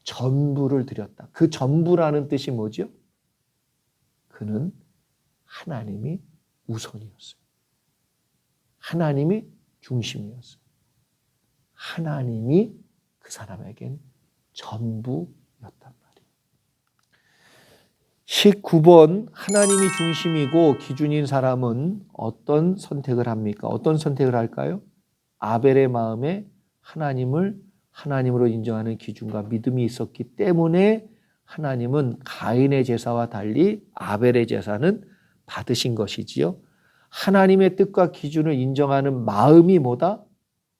전부를 드렸다. 그 전부라는 뜻이 뭐죠? 그는 하나님이 우선이었어요. 하나님이 중심이었어요. 하나님이 그 사람에겐 전부였단 말이에요. 19번 하나님이 중심이고 기준인 사람은 어떤 선택을 합니까? 어떤 선택을 할까요? 아벨의 마음에 하나님을 하나님으로 인정하는 기준과 믿음이 있었기 때문에 하나님은 가인의 제사와 달리 아벨의 제사는 받으신 것이지요. 하나님의 뜻과 기준을 인정하는 마음이 뭐다?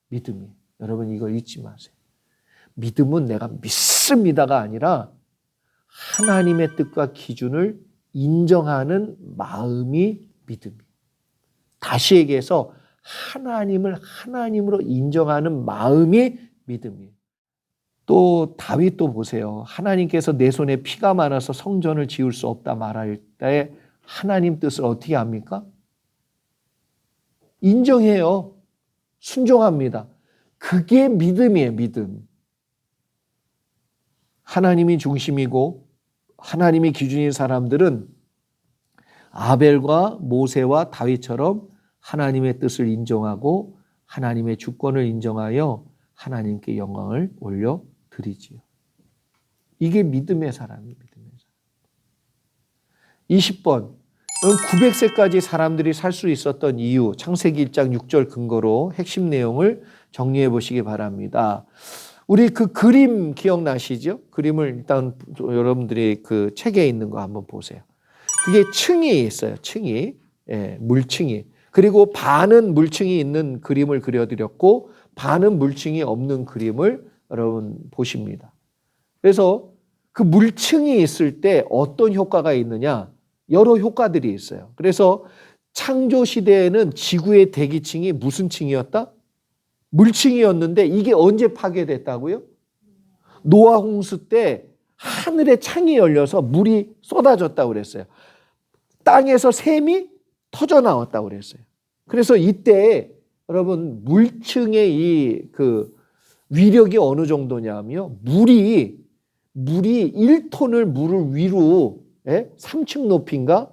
믿음이에요. 여러분 이걸 잊지 마세요. 믿음은 내가 믿습니다가 아니라 하나님의 뜻과 기준을 인정하는 마음이 믿음이에요. 다시 얘기해서 하나님을 하나님으로 인정하는 마음이 믿음이에요. 또 다윗도 보세요. 하나님께서 내 손에 피가 많아서 성전을 지을 수 없다 말할 때 하나님 뜻을 어떻게 합니까? 인정해요. 순종합니다. 그게 믿음이에요. 믿음. 하나님이 중심이고 하나님이 기준인 사람들은 아벨과 모세와 다윗처럼 하나님의 뜻을 인정하고 하나님의 주권을 인정하여 하나님께 영광을 올려드리지요. 이게 믿음의 사람이에요. 믿음의 사람. 20번. 900세까지 사람들이 살 수 있었던 이유, 창세기 1장 6절 근거로 핵심 내용을 정리해 보시기 바랍니다. 우리 그 그림 기억나시죠? 그림을 일단 여러분들이 그 책에 있는 거 한번 보세요. 그게 층이 있어요. 층이. 물층이. 그리고 반은 물층이 있는 그림을 그려드렸고 반은 물층이 없는 그림을 여러분 보십니다. 그래서 그 물층이 있을 때 어떤 효과가 있느냐? 여러 효과들이 있어요. 그래서 창조 시대에는 지구의 대기층이 무슨 층이었다? 물층이었는데 이게 언제 파괴됐다고요? 노아 홍수 때 하늘에 창이 열려서 물이 쏟아졌다고 그랬어요. 땅에서 샘이 터져 나왔다고 그랬어요. 그래서 이때 여러분 물층의 이 그 위력이 어느 정도냐면요. 물이 1톤을 물을 위로 3층 높이인가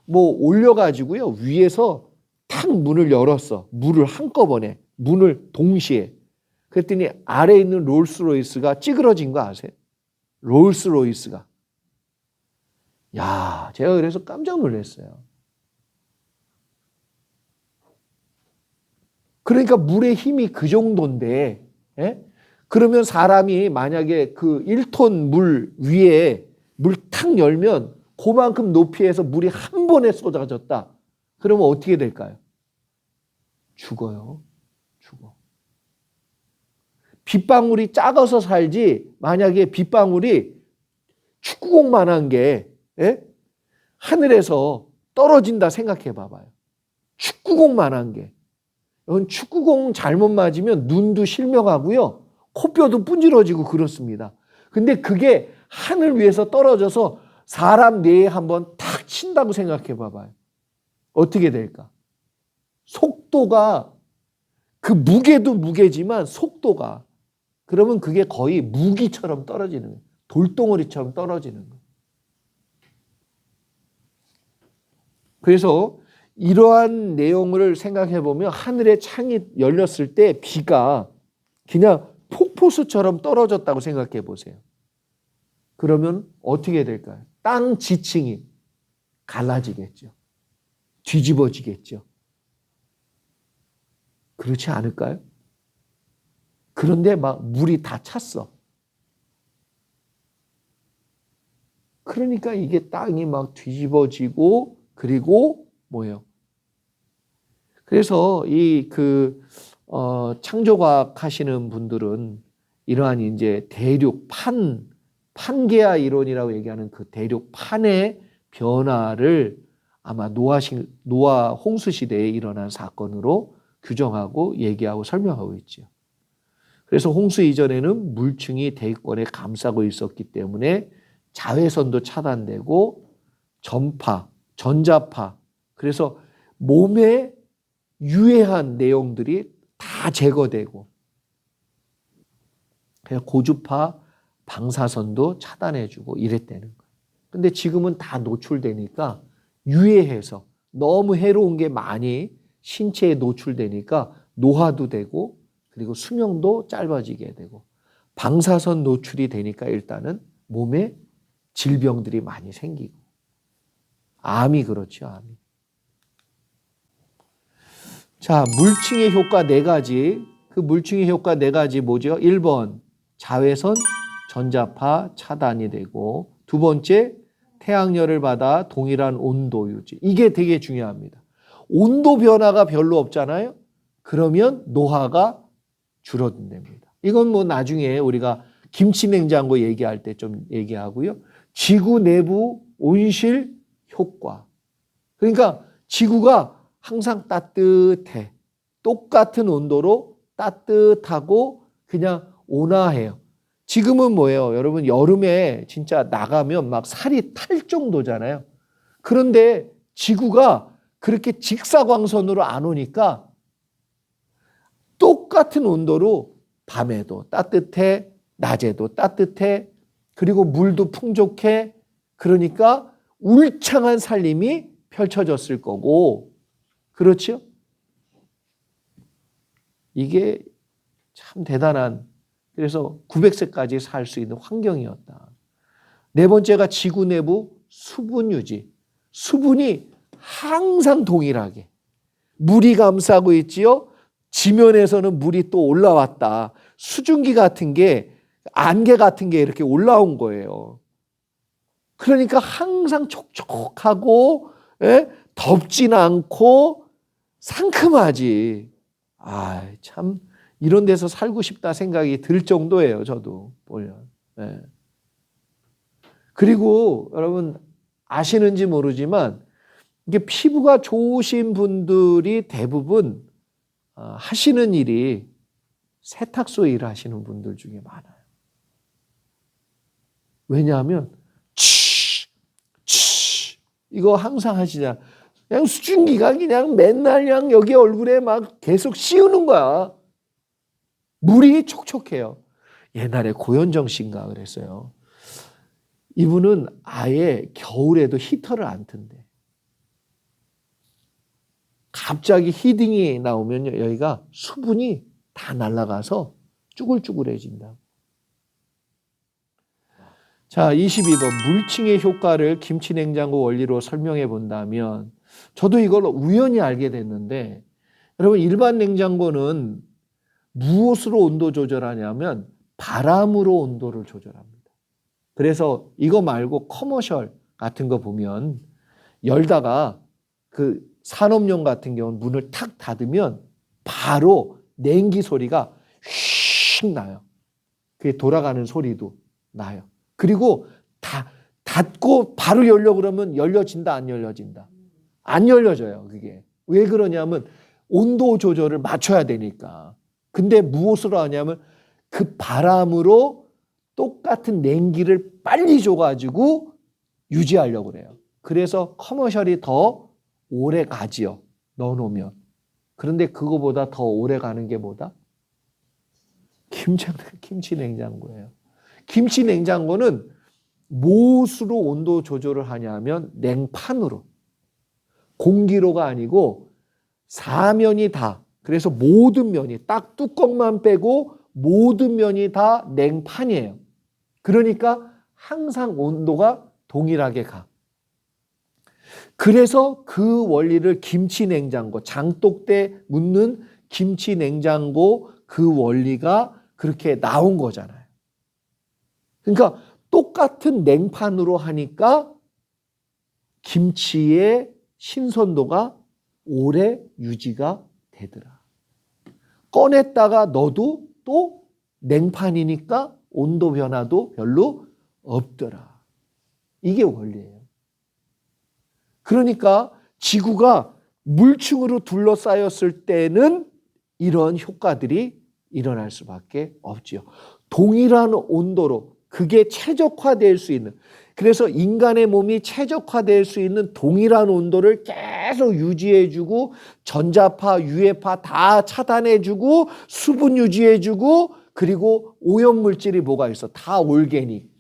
뭐 올려가지고요. 위에서 탁 문을 열었어. 물을 한꺼번에. 문을 동시에. 그랬더니 아래에 있는 롤스로이스가 찌그러진 거 아세요? 롤스로이스가. 야, 제가 그래서 깜짝 놀랐어요. 그러니까 물의 힘이 그 정도인데, 그러면 사람이 만약에 그 1톤 물 위에 물 탁 열면 그만큼 높이에서 물이 한 번에 쏟아졌다. 그러면 어떻게 될까요? 죽어요. 죽어. 빗방울이 작아서 살지 만약에 빗방울이 축구공만한 게 하늘에서 떨어진다 생각해 봐봐요. 축구공만한 게. 이건 축구공 잘못 맞으면 눈도 실명하고요. 코뼈도 분질러지고 그렇습니다. 근데 그게 하늘 위에서 떨어져서 사람 뇌에 한번 탁 친다고 생각해 봐봐요. 어떻게 될까? 속도가 그 무게도 무게지만 속도가 그러면 그게 거의 무기처럼 떨어지는 거예요. 돌덩어리처럼 떨어지는 거예요. 그래서 이러한 내용을 생각해 보면 하늘의 창이 열렸을 때 비가 그냥 폭포수처럼 떨어졌다고 생각해 보세요. 그러면 어떻게 될까요? 땅 지층이 갈라지겠죠. 뒤집어지겠죠. 그렇지 않을까요? 그런데 막 물이 다 찼어. 그러니까 이게 땅이 막 뒤집어지고 그리고 뭐예요? 그래서 이 창조과학 하시는 분들은 이러한 이제 판게아 이론이라고 얘기하는 그 대륙판의 변화를 아마 노아 홍수 시대에 일어난 사건으로 규정하고 얘기하고 설명하고 있죠. 그래서 홍수 이전에는 물층이 대기권에 감싸고 있었기 때문에 자외선도 차단되고 전자파, 그래서 몸에 유해한 내용들이 다 제거되고 고주파 방사선도 차단해주고 이랬다는 거예요. 근데 지금은 다 노출되니까 유해해서 너무 해로운 게 많이 신체에 노출되니까 노화도 되고 그리고 수명도 짧아지게 되고 방사선 노출이 되니까 일단은 몸에 질병들이 많이 생기고 암이 그렇죠. 암이. 자, 물층의 효과 4가지. 그 물층의 효과 4가지 뭐죠? 1번 자외선 전자파 차단이 되고, 2번째 태양열을 받아 동일한 온도 유지. 이게 되게 중요합니다. 온도 변화가 별로 없잖아요. 그러면 노화가 줄어든답니다. 이건 뭐 나중에 우리가 김치 냉장고 얘기할 때 좀 얘기하고요. 지구 내부 온실 효과. 그러니까 지구가 항상 따뜻해. 똑같은 온도로 따뜻하고 그냥 온화해요. 지금은 뭐예요? 여러분 여름에 진짜 나가면 막 살이 탈 정도잖아요. 그런데 지구가 그렇게 직사광선으로 안 오니까 똑같은 온도로 밤에도 따뜻해, 낮에도 따뜻해, 그리고 물도 풍족해. 그러니까 울창한 살림이 펼쳐졌을 거고, 그렇죠? 이게 참 대단한, 그래서 900세까지 살 수 있는 환경이었다. 4번째가 지구 내부 수분 유지. 수분이 항상 동일하게. 물이 감싸고 있지요. 지면에서는 물이 또 올라왔다. 수증기 같은 게, 안개 같은 게 이렇게 올라온 거예요. 그러니까 항상 촉촉하고, 덥진 않고 상큼하지. 참 이런 데서 살고 싶다 생각이 들 정도예요. 저도 보면. 그리고 여러분 아시는지 모르지만 이게 피부가 좋으신 분들이 대부분 하시는 일이 세탁소 일 하시는 분들 중에 많아요. 왜냐하면 이거 항상 하시잖아. 그냥 수증기가 그냥 맨날 그냥 여기 얼굴에 막 계속 씌우는 거야. 물이 촉촉해요. 옛날에 고현정 씨인가 그랬어요. 이분은 아예 겨울에도 히터를 안 튼대. 갑자기 히딩이 나오면 여기가 수분이 다 날아가서 쭈글쭈글해진다. 자, 22번 물층의 효과를 김치냉장고 원리로 설명해 본다면, 저도 이걸 우연히 알게 됐는데, 여러분 일반 냉장고는 무엇으로 온도 조절하냐면 바람으로 온도를 조절합니다. 그래서 이거 말고 커머셜 같은 거 보면 열다가 그 산업용 같은 경우는 문을 탁 닫으면 바로 냉기 소리가 휙 나요. 그게 돌아가는 소리도 나요. 그리고 닫고 바로 열려고 그러면 열려진다, 안 열려진다? 안 열려져요, 그게. 왜 그러냐면 온도 조절을 맞춰야 되니까. 근데 무엇으로 하냐면 그 바람으로 똑같은 냉기를 빨리 줘가지고 유지하려고 그래요. 그래서 커머셜이 더 오래 가지요, 넣어놓으면. 그런데 그거보다 더 오래 가는 게 뭐다? 김치 냉장고예요. 김치 냉장고는 무엇으로 온도 조절을 하냐면 냉판으로. 공기로가 아니고 사면이 다. 그래서 모든 면이 딱 뚜껑만 빼고 모든 면이 다 냉판이에요. 그러니까 항상 온도가 동일하게 가. 그래서 그 원리를 김치 냉장고, 장독대 묻는 김치 냉장고 그 원리가 그렇게 나온 거잖아요. 그러니까 똑같은 냉판으로 하니까 김치의 신선도가 오래 유지가 되더라. 꺼냈다가 넣어도 또 냉판이니까 온도 변화도 별로 없더라. 이게 원리예요. 그러니까 지구가 물층으로 둘러싸였을 때는 이런 효과들이 일어날 수밖에 없지요. 동일한 온도로 그게 최적화될 수 있는, 그래서 인간의 몸이 최적화될 수 있는 동일한 온도를 계속 유지해주고 전자파, 유해파 다 차단해주고 수분 유지해주고 그리고 오염물질이 뭐가 있어? 다 올게닉.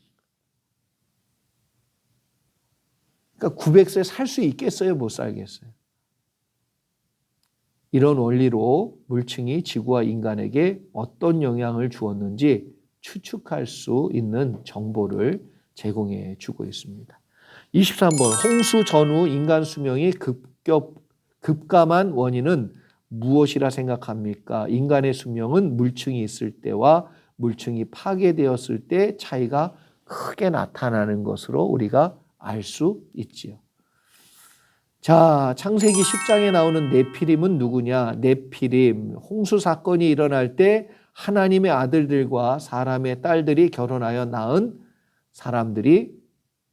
그러니까 900세 살 수 있겠어요? 못 살겠어요? 이런 원리로 물층이 지구와 인간에게 어떤 영향을 주었는지 추측할 수 있는 정보를 제공해 주고 있습니다. 23번, 홍수 전후 인간 수명이 급감한 원인은 무엇이라 생각합니까? 인간의 수명은 물층이 있을 때와 물층이 파괴되었을 때 차이가 크게 나타나는 것으로 우리가 알 수 있지요. 자, 창세기 10장에 나오는 네피림은 누구냐? 네피림, 홍수 사건이 일어날 때 하나님의 아들들과 사람의 딸들이 결혼하여 낳은 사람들이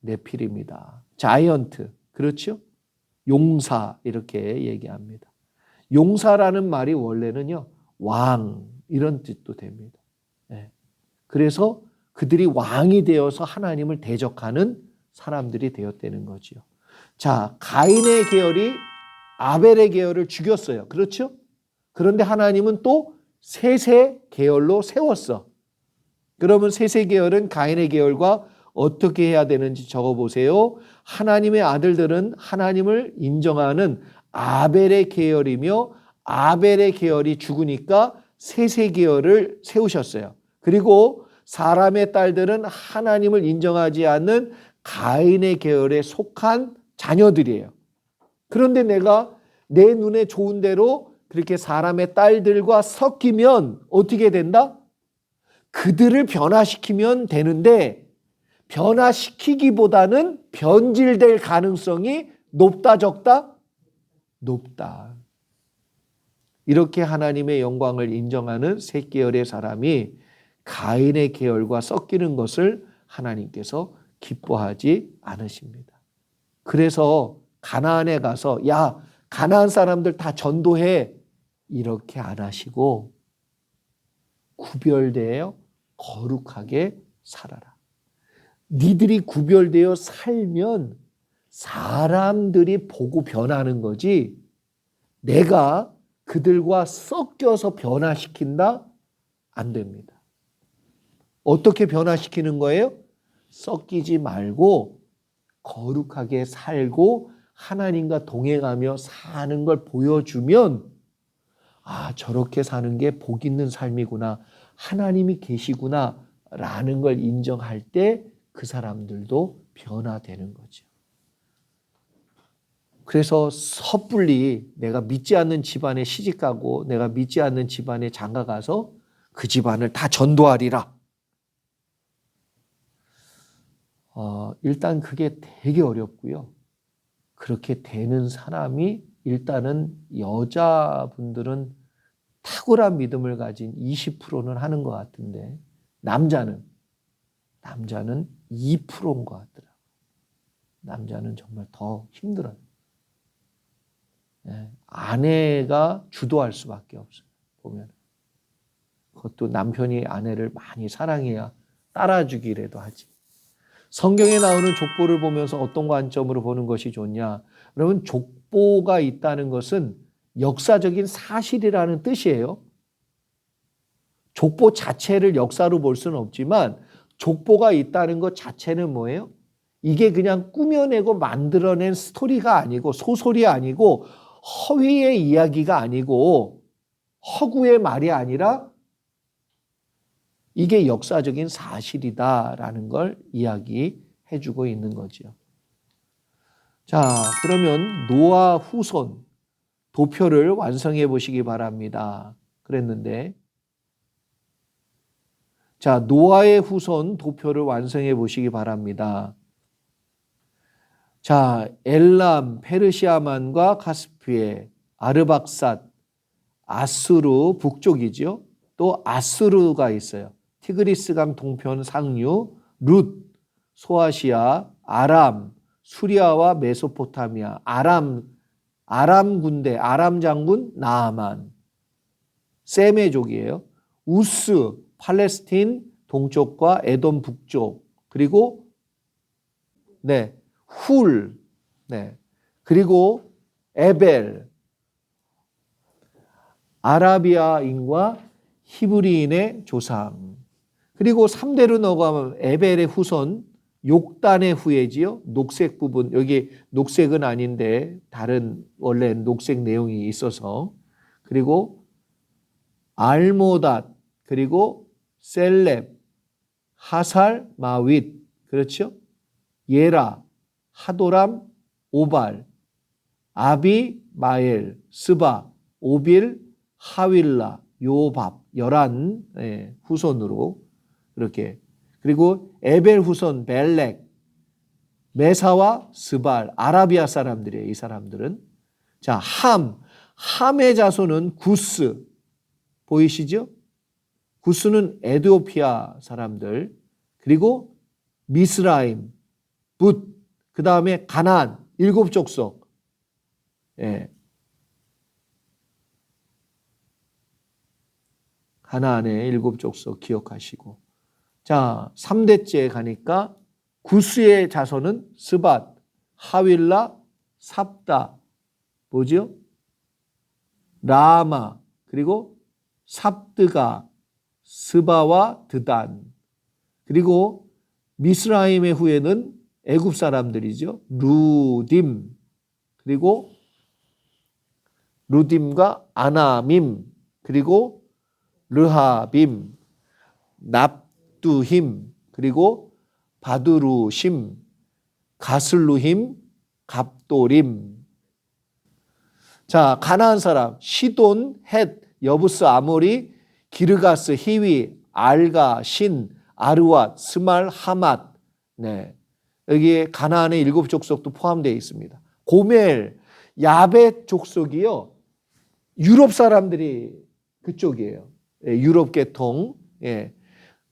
네피림이다. 자이언트, 그렇죠? 용사 이렇게 얘기합니다. 용사라는 말이 원래는요, 왕 이런 뜻도 됩니다. 네. 그래서 그들이 왕이 되어서 하나님을 대적하는 사람들이 되었다는 거지요. 자, 가인의 계열이 아벨의 계열을 죽였어요. 그렇죠? 그런데 하나님은 또 셋의 계열로 세웠어. 그러면 셋의 계열은 가인의 계열과 어떻게 해야 되는지 적어보세요. 하나님의 아들들은 하나님을 인정하는 아벨의 계열이며 아벨의 계열이 죽으니까 셋의 계열을 세우셨어요. 그리고 사람의 딸들은 하나님을 인정하지 않는 가인의 계열에 속한 자녀들이에요. 그런데 내가 내 눈에 좋은 대로 그렇게 사람의 딸들과 섞이면 어떻게 된다? 그들을 변화시키면 되는데 변화시키기보다는 변질될 가능성이 높다 적다? 높다. 이렇게 하나님의 영광을 인정하는 셋 계열의 사람이 가인의 계열과 섞이는 것을 하나님께서 기뻐하지 않으십니다. 그래서 가나안에 가서 야, 가나안 사람들 다 전도해 이렇게 안 하시고 구별되어 거룩하게 살아라. 니들이 구별되어 살면 사람들이 보고 변하는 거지 내가 그들과 섞여서 변화시킨다? 안 됩니다. 어떻게 변화시키는 거예요? 섞이지 말고 거룩하게 살고 하나님과 동행하며 사는 걸 보여주면 아, 저렇게 사는 게 복 있는 삶이구나. 하나님이 계시구나 라는 걸 인정할 때 그 사람들도 변화되는 거죠. 그래서 섣불리 내가 믿지 않는 집안에 시집가고 내가 믿지 않는 집안에 장가가서 그 집안을 다 전도하리라. 일단 그게 되게 어렵고요. 그렇게 되는 사람이 일단은 여자분들은 탁월한 믿음을 가진 20%는 하는 것 같은데 남자는 2%인 것 같더라고요. 남자는 정말 더 힘들어요. 네, 아내가 주도할 수밖에 없어요. 보면 그것도 남편이 아내를 많이 사랑해야 따라주기라도 하지. 성경에 나오는 족보를 보면서 어떤 관점으로 보는 것이 좋냐? 여러분, 족보가 있다는 것은 역사적인 사실이라는 뜻이에요. 족보 자체를 역사로 볼 수는 없지만 족보가 있다는 것 자체는 뭐예요? 이게 그냥 꾸며내고 만들어낸 스토리가 아니고 소설이 아니고 허위의 이야기가 아니고 허구의 말이 아니라 이게 역사적인 사실이다라는 걸 이야기해 주고 있는 거죠. 자, 그러면 노아 후손 도표를 완성해 보시기 바랍니다. 그랬는데, 자, 노아의 후손 도표를 완성해 보시기 바랍니다. 자, 엘람, 페르시아만과 카스피에, 아르박삿, 아수르 북쪽이죠. 또 아수르가 있어요. 티그리스강 동편 상류, 룻, 소아시아, 아람, 수리아와 메소포타미아, 아람 군대, 아람 장군 나아만, 셈의족이에요. 우스, 팔레스틴 동쪽과 에돔 북쪽, 그리고 훌, 그리고 에벨, 아라비아인과 히브리인의 조상. 그리고 3대로 넘어가면 에벨의 후손, 욕단의 후예지요. 녹색 부분, 여기 녹색은 아닌데 다른 원래 녹색 내용이 있어서. 그리고 알모닷, 그리고 셀렙, 하살, 마윗, 그렇죠? 예라, 하도람, 오발, 아비, 마엘, 스바, 오빌, 하윌라, 요밥, 11 후손으로 이렇게. 그리고 에벨 후손 벨렉, 메사와 스발, 아라비아 사람들이에요. 이 사람들은. 자, 함의 자손은 구스, 보이시죠? 구스는 에티오피아 사람들, 그리고 미스라임, 붓, 그 다음에 가나안, 7족속. 가나안의 7족속 기억하시고. 자, 3대째 가니까 구스의 자손은 스밧, 하윌라, 삽다, 뭐죠? 라마, 그리고 삽드가, 스바와 드단. 그리고 미스라임의 후예는 애굽 사람들이죠. 루딤, 그리고 루딤과 아나밈, 그리고 르하빔, 납두힘, 그리고 바두루심, 가슬루힘, 갑도림. 자, 가나안 사람 시돈, 헷, 여부스, 아모리, 기르가스, 히위, 알가, 신, 아르왓, 스말, 하맛. 여기에 가나안의 7족속도 포함되어 있습니다. 고멜, 야벳 족속이요. 유럽 사람들이 그쪽이에요. 유럽 계통.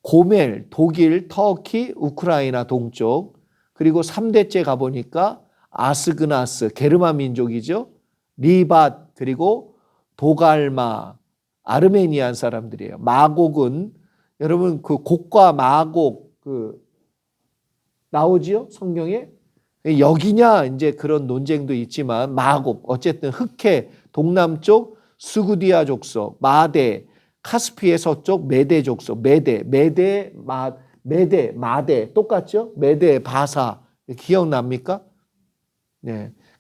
고멜, 독일, 터키, 우크라이나 동쪽. 그리고 3대째 가보니까 아스그나스, 게르만 민족이죠. 리밧, 그리고 도갈마, 아르메니안 사람들이에요. 마곡은 여러분 그 곡과 마곡 나오지요? 성경에? 여기냐 이제 그런 논쟁도 있지만 마곡 어쨌든 흑해 동남쪽 스구디아 족속, 마대, 카스피의 서쪽 메대 족속, 메대 마대 똑같죠? 메대 바사 기억납니까?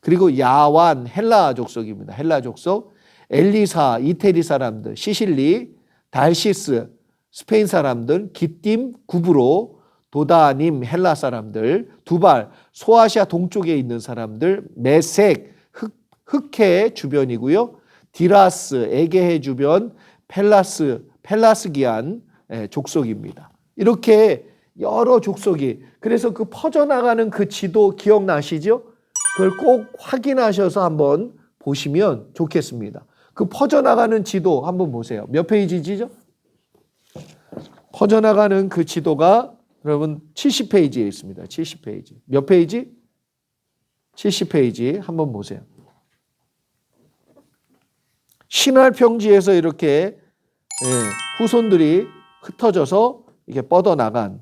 그리고 야완 헬라 족속입니다. 헬라 족속, 엘리사 이태리 사람들, 시실리, 달시스 스페인 사람들, 기띔 구브로, 도다님 헬라 사람들, 두발 소아시아 동쪽에 있는 사람들, 메색 흑해 주변이고요. 디라스 에게해 주변, 펠라스기안 족속입니다. 이렇게 여러 족속이, 그래서 그 퍼져나가는 그 지도 기억나시죠? 그걸 꼭 확인하셔서 한번 보시면 좋겠습니다. 그 퍼져나가는 지도 한번 보세요. 몇 페이지지죠? 퍼져나가는 그 지도가 여러분 70페이지에 있습니다. 70페이지. 몇 페이지? 70페이지 한번 보세요. 신할 평지에서 이렇게 후손들이 흩어져서 이렇게 뻗어나간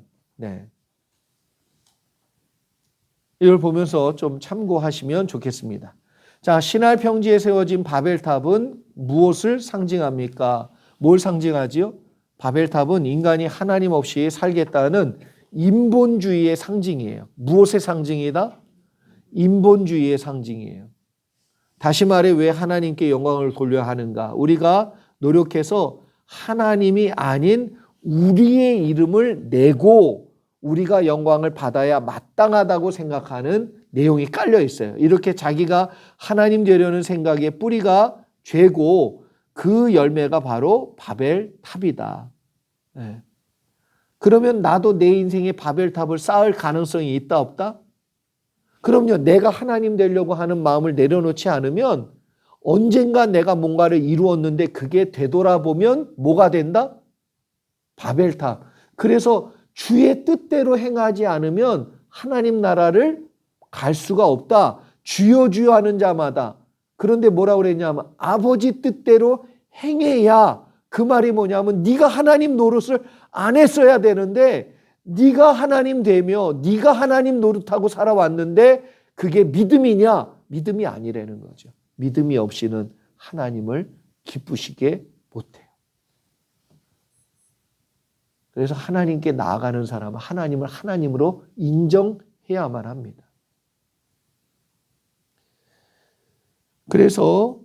이걸 보면서 좀 참고하시면 좋겠습니다. 자, 신할 평지에 세워진 바벨탑은 무엇을 상징합니까? 뭘 상징하지요? 바벨탑은 인간이 하나님 없이 살겠다는 인본주의의 상징이에요. 무엇의 상징이다? 인본주의의 상징이에요. 다시 말해 왜 하나님께 영광을 돌려야 하는가? 우리가 노력해서 하나님이 아닌 우리의 이름을 내고 우리가 영광을 받아야 마땅하다고 생각하는 내용이 깔려 있어요. 이렇게 자기가 하나님 되려는 생각의 뿌리가 죄고 그 열매가 바로 바벨탑이다. 네. 그러면 나도 내 인생에 바벨탑을 쌓을 가능성이 있다 없다? 그럼요. 내가 하나님 되려고 하는 마음을 내려놓지 않으면 언젠가 내가 뭔가를 이루었는데 그게 되돌아보면 뭐가 된다? 바벨탑. 그래서 주의 뜻대로 행하지 않으면 하나님 나라를 갈 수가 없다. 주여 주여 하는 자마다. 그런데 뭐라고 그랬냐면 아버지 뜻대로 행해야, 그 말이 뭐냐면 네가 하나님 노릇을 안 했어야 되는데 네가 하나님 되며 네가 하나님 노릇하고 살아왔는데 그게 믿음이냐? 믿음이 아니라는 거죠. 믿음이 없이는 하나님을 기쁘시게 못해요. 그래서 하나님께 나아가는 사람은 하나님을 하나님으로 인정해야만 합니다. 그래서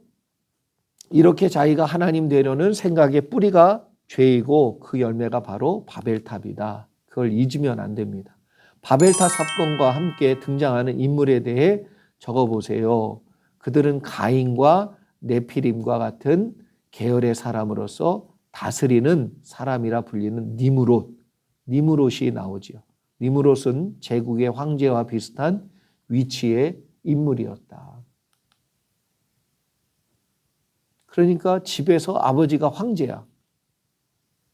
이렇게 자기가 하나님 되려는 생각의 뿌리가 죄이고 그 열매가 바로 바벨탑이다. 그걸 잊으면 안 됩니다. 바벨탑 사건과 함께 등장하는 인물에 대해 적어보세요. 그들은 가인과 네피림과 같은 계열의 사람으로서 다스리는 사람이라 불리는 니므롯이 나오지요. 니므롯은 제국의 황제와 비슷한 위치의 인물이었다. 그러니까 집에서 아버지가 황제야.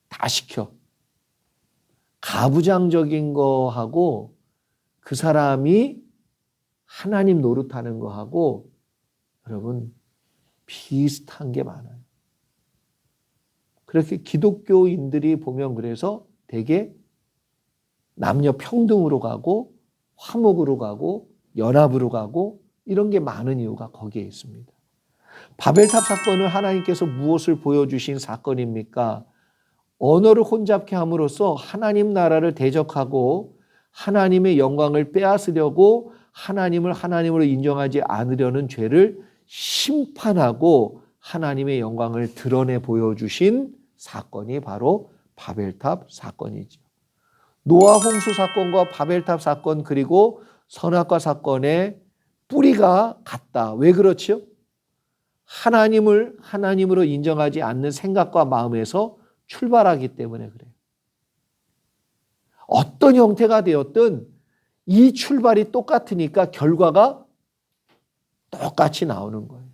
다 시켜. 가부장적인 거하고 그 사람이 하나님 노릇하는 거하고 여러분 비슷한 게 많아요. 그렇게 기독교인들이 보면 그래서 되게 남녀 평등으로 가고 화목으로 가고 연합으로 가고 이런 게 많은 이유가 거기에 있습니다. 바벨탑 사건은 하나님께서 무엇을 보여주신 사건입니까? 언어를 혼잡케 함으로써 하나님 나라를 대적하고 하나님의 영광을 빼앗으려고 하나님을 하나님으로 인정하지 않으려는 죄를 심판하고 하나님의 영광을 드러내 보여주신 사건이 바로 바벨탑 사건이죠. 노아 홍수 사건과 바벨탑 사건 그리고 선악과 사건의 뿌리가 같다. 왜 그렇죠? 하나님을 하나님으로 인정하지 않는 생각과 마음에서 출발하기 때문에 그래요. 어떤 형태가 되었든 이 출발이 똑같으니까 결과가 똑같이 나오는 거예요.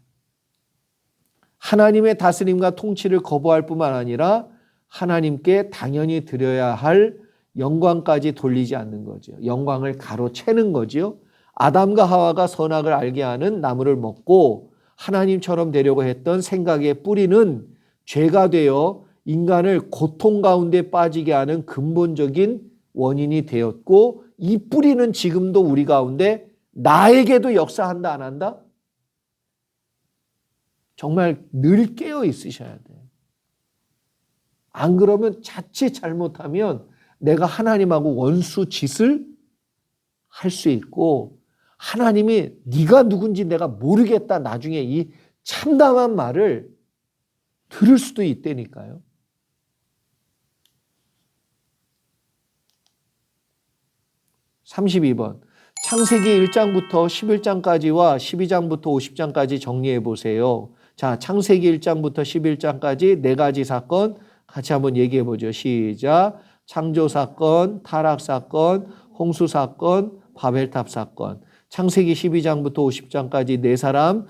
하나님의 다스림과 통치를 거부할 뿐만 아니라 하나님께 당연히 드려야 할 영광까지 돌리지 않는 거죠. 영광을 가로채는 거죠. 아담과 하와가 선악을 알게 하는 나무를 먹고 하나님처럼 되려고 했던 생각의 뿌리는 죄가 되어 인간을 고통 가운데 빠지게 하는 근본적인 원인이 되었고 이 뿌리는 지금도 우리 가운데 나에게도 역사한다 안 한다? 정말 늘 깨어 있으셔야 돼요. 안 그러면 자칫 잘못하면 내가 하나님하고 원수 짓을 할 수 있고 하나님이 네가 누군지 내가 모르겠다 나중에 이 참담한 말을 들을 수도 있다니까요. (32번) 창세기 1장부터 11장까지와 12장부터 50장까지 정리해 보세요. 자, 창세기 1장부터 11장까지 네 가지 사건 같이 한번 얘기해 보죠. 시작. 창조 사건, 타락 사건, 홍수 사건, 바벨탑 사건. 창세기 12장부터 50장까지 네 사람,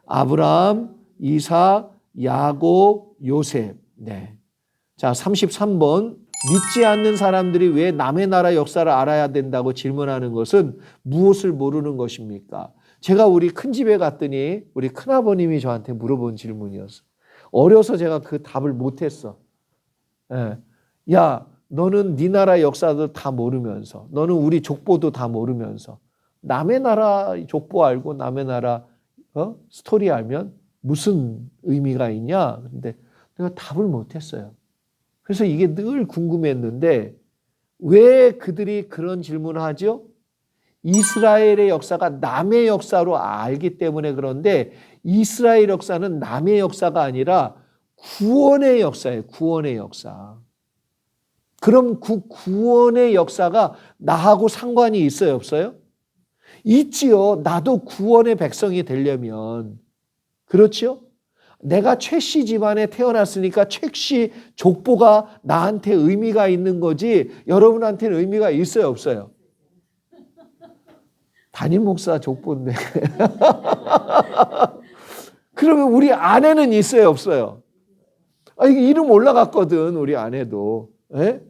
아브라함, 이삭, 야곱, 요셉. 네. 자, 33번. 믿지 않는 사람들이 왜 남의 나라 역사를 알아야 된다고 질문하는 것은 무엇을 모르는 것입니까? 제가 우리 큰 집에 갔더니 우리 큰아버님이 저한테 물어본 질문이었어. 어려서 제가 그 답을 못했어. 예. 야, 너는 네 나라 역사도 다 모르면서 너는 우리 족보도 다 모르면서 남의 나라 족보 알고 남의 나라 스토리 알면 무슨 의미가 있냐? 근데 내가 답을 못했어요. 그래서 이게 늘 궁금했는데 왜 그들이 그런 질문을 하죠? 이스라엘의 역사가 남의 역사로 알기 때문에. 그런데 이스라엘 역사는 남의 역사가 아니라 구원의 역사예요. 구원의 역사. 그럼 그 구원의 역사가 나하고 상관이 있어요, 없어요? 있지요. 나도 구원의 백성이 되려면. 그렇죠? 내가 최씨 집안에 태어났으니까 최씨 족보가 나한테 의미가 있는 거지 여러분한테는 의미가 있어요, 없어요? 담임 목사 족보인데. 그러면 우리 아내는 있어요, 없어요? 이게 이름 올라갔거든, 우리 아내도. 예?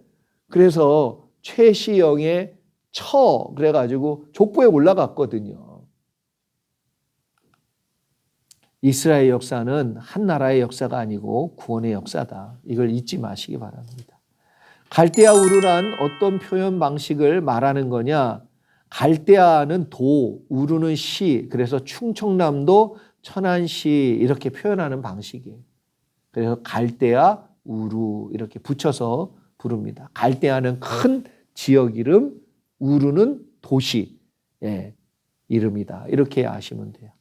그래서 최시영의 처 그래가지고 족보에 올라갔거든요. 이스라엘 역사는 한 나라의 역사가 아니고 구원의 역사다. 이걸 잊지 마시기 바랍니다. 갈대아 우르란 어떤 표현 방식을 말하는 거냐? 갈대아는 도, 우르는 시, 그래서 충청남도 천안시 이렇게 표현하는 방식이에요. 그래서 갈대아, 우르 이렇게 붙여서 부릅니다. 갈대아는 큰 지역 이름, 우르는 도시 이름이다. 이렇게 아시면 돼요.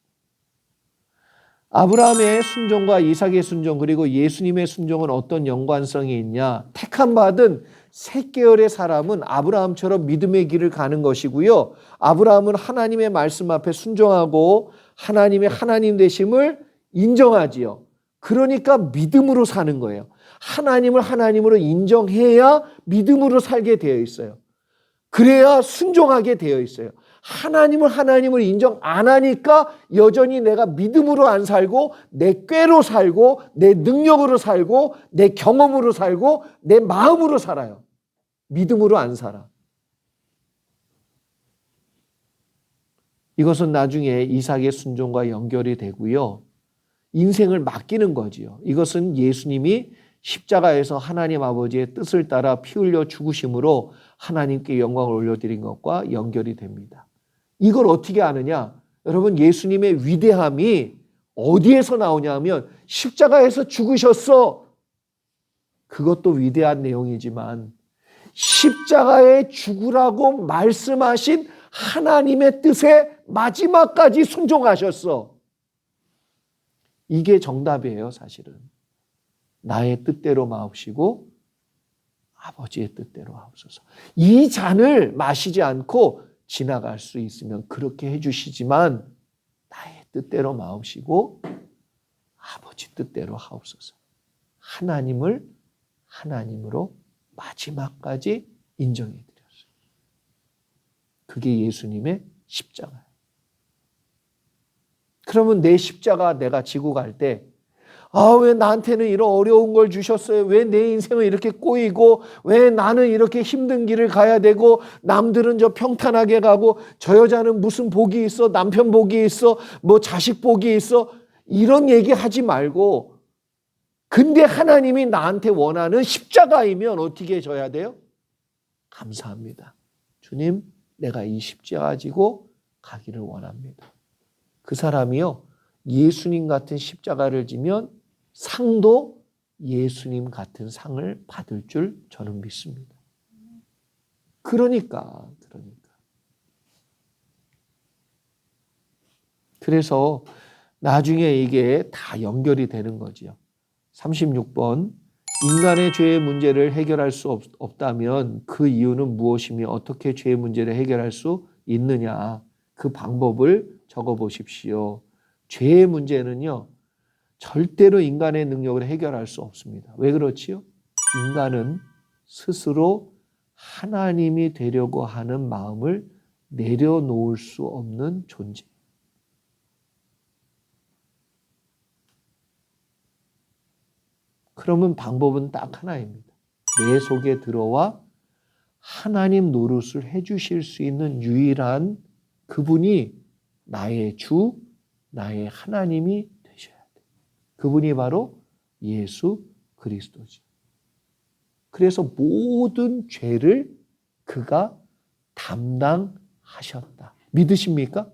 아브라함의 순종과 이삭의 순종 그리고 예수님의 순종은 어떤 연관성이 있냐? 택함 받은 세 계열의 사람은 아브라함처럼 믿음의 길을 가는 것이고요. 아브라함은 하나님의 말씀 앞에 순종하고 하나님의 하나님 되심을 인정하지요. 그러니까 믿음으로 사는 거예요. 하나님을 하나님으로 인정해야 믿음으로 살게 되어 있어요. 그래야 순종하게 되어 있어요. 하나님을 하나님을 인정 안 하니까 여전히 내가 믿음으로 안 살고 내 꾀로 살고 내 능력으로 살고 내 경험으로 살고 내 마음으로 살아요. 믿음으로 안 살아. 이것은 나중에 이삭의 순종과 연결이 되고요. 인생을 맡기는 거지요. 이것은 예수님이 십자가에서 하나님 아버지의 뜻을 따라 피 흘려 죽으심으로 하나님께 영광을 올려드린 것과 연결이 됩니다. 이걸 어떻게 아느냐? 여러분, 예수님의 위대함이 어디에서 나오냐 하면 십자가에서 죽으셨어. 그것도 위대한 내용이지만 십자가에 죽으라고 말씀하신 하나님의 뜻에 마지막까지 순종하셨어. 이게 정답이에요, 사실은. 나의 뜻대로 마옵시고 아버지의 뜻대로 하옵소서. 이 잔을 마시지 않고 지나갈 수 있으면 그렇게 해주시지만 나의 뜻대로 마옵시고 아버지 뜻대로 하옵소서. 하나님을 하나님으로 마지막까지 인정해 드렸어요. 그게 예수님의 십자가예요. 그러면 내 십자가 내가 지고 갈 때 왜 나한테는 이런 어려운 걸 주셨어요? 왜 내 인생은 이렇게 꼬이고 왜 나는 이렇게 힘든 길을 가야 되고 남들은 저 평탄하게 가고 저 여자는 무슨 복이 있어? 남편 복이 있어? 뭐 자식 복이 있어? 이런 얘기 하지 말고 근데 하나님이 나한테 원하는 십자가이면 어떻게 져야 돼요? 감사합니다. 주님, 내가 이 십자가 지고 가기를 원합니다. 그 사람이요, 예수님 같은 십자가를 지면 상도 예수님 같은 상을 받을 줄 저는 믿습니다. 그러니까. 그래서 나중에 이게 다 연결이 되는 거지요. 36번. 인간의 죄의 문제를 해결할 수 없다면 그 이유는 무엇이며 어떻게 죄의 문제를 해결할 수 있느냐. 그 방법을 적어 보십시오. 죄의 문제는요, 절대로 인간의 능력으로 해결할 수 없습니다. 왜 그렇지요? 인간은 스스로 하나님이 되려고 하는 마음을 내려놓을 수 없는 존재. 그러면 방법은 딱 하나입니다. 내 속에 들어와 하나님 노릇을 해주실 수 있는 유일한 그분이 나의 주, 나의 하나님이 되셔야 돼요. 그분이 바로 예수 그리스도죠. 그래서 모든 죄를 그가 담당하셨다. 믿으십니까?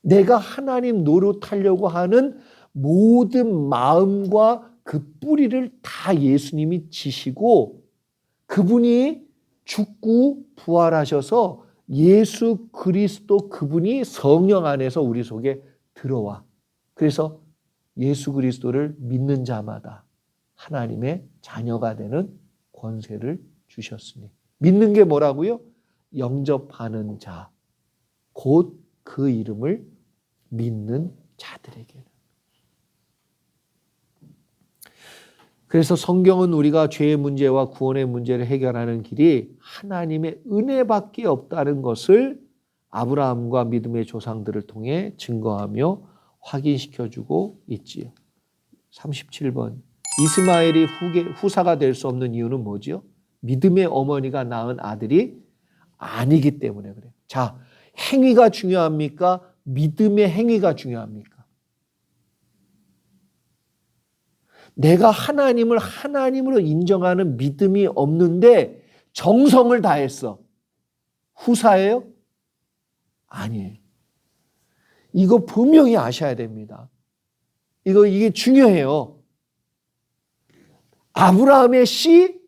내가 하나님 노릇하려고 하는 모든 마음과 그 뿌리를 다 예수님이 지시고 그분이 죽고 부활하셔서 예수 그리스도 그분이 성령 안에서 우리 속에 들어와. 그래서 예수 그리스도를 믿는 자마다 하나님의 자녀가 되는 권세를 주셨으니. 믿는 게 뭐라고요? 영접하는 자, 곧 그 이름을 믿는 자들에게는. 그래서 성경은 우리가 죄의 문제와 구원의 문제를 해결하는 길이 하나님의 은혜밖에 없다는 것을 아브라함과 믿음의 조상들을 통해 증거하며 확인시켜주고 있지요. 37번. 이스마엘이 후사가 될 수 없는 이유는 뭐죠? 믿음의 어머니가 낳은 아들이 아니기 때문에 그래요. 자, 행위가 중요합니까? 믿음의 행위가 중요합니까? 내가 하나님을 하나님으로 인정하는 믿음이 없는데 정성을 다했어. 후사예요? 아니에요. 이거 분명히 아셔야 됩니다. 이게 중요해요. 아브라함의 씨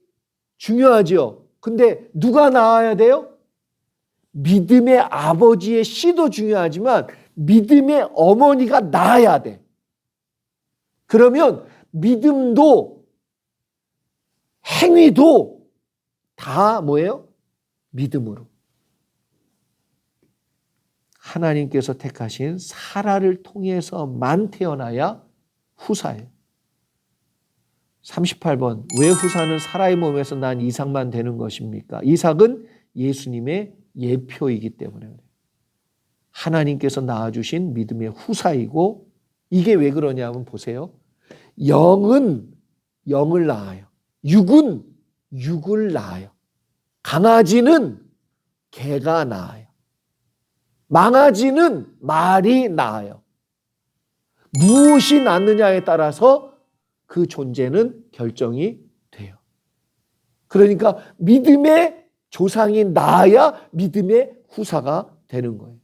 중요하죠. 근데 누가 낳아야 돼요? 믿음의 아버지의 씨도 중요하지만 믿음의 어머니가 낳아야 돼. 그러면 믿음도 행위도 다 뭐예요? 믿음으로. 하나님께서 택하신 사라를 통해서만 태어나야 후사예요. 38번. 왜 후사는 사라의 몸에서 난 이삭만 되는 것입니까? 이삭은 예수님의 예표이기 때문에 그래요. 하나님께서 낳아주신 믿음의 후사이고, 이게 왜 그러냐면 보세요. 영은 영을 낳아요. 육은 육을 낳아요. 강아지는 개가 낳아요. 망아지는 말이 낳아요. 무엇이 낳느냐에 따라서 그 존재는 결정이 돼요. 그러니까 믿음의 조상이 낳아야 믿음의 후사가 되는 거예요.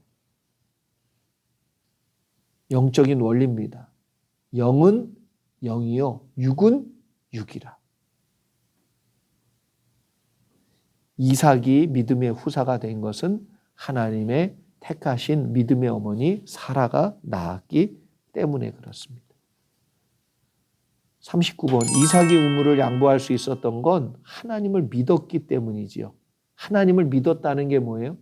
영적인 원리입니다. 영은 영이요, 육은 육이라. 이삭이 믿음의 후사가 된 것은 하나님의 택하신 믿음의 어머니 사라가 낳았기 때문에 그렇습니다. 39번. 이삭이 우물을 양보할 수 있었던 건 하나님을 믿었기 때문이지요. 하나님을 믿었다는 게 뭐예요?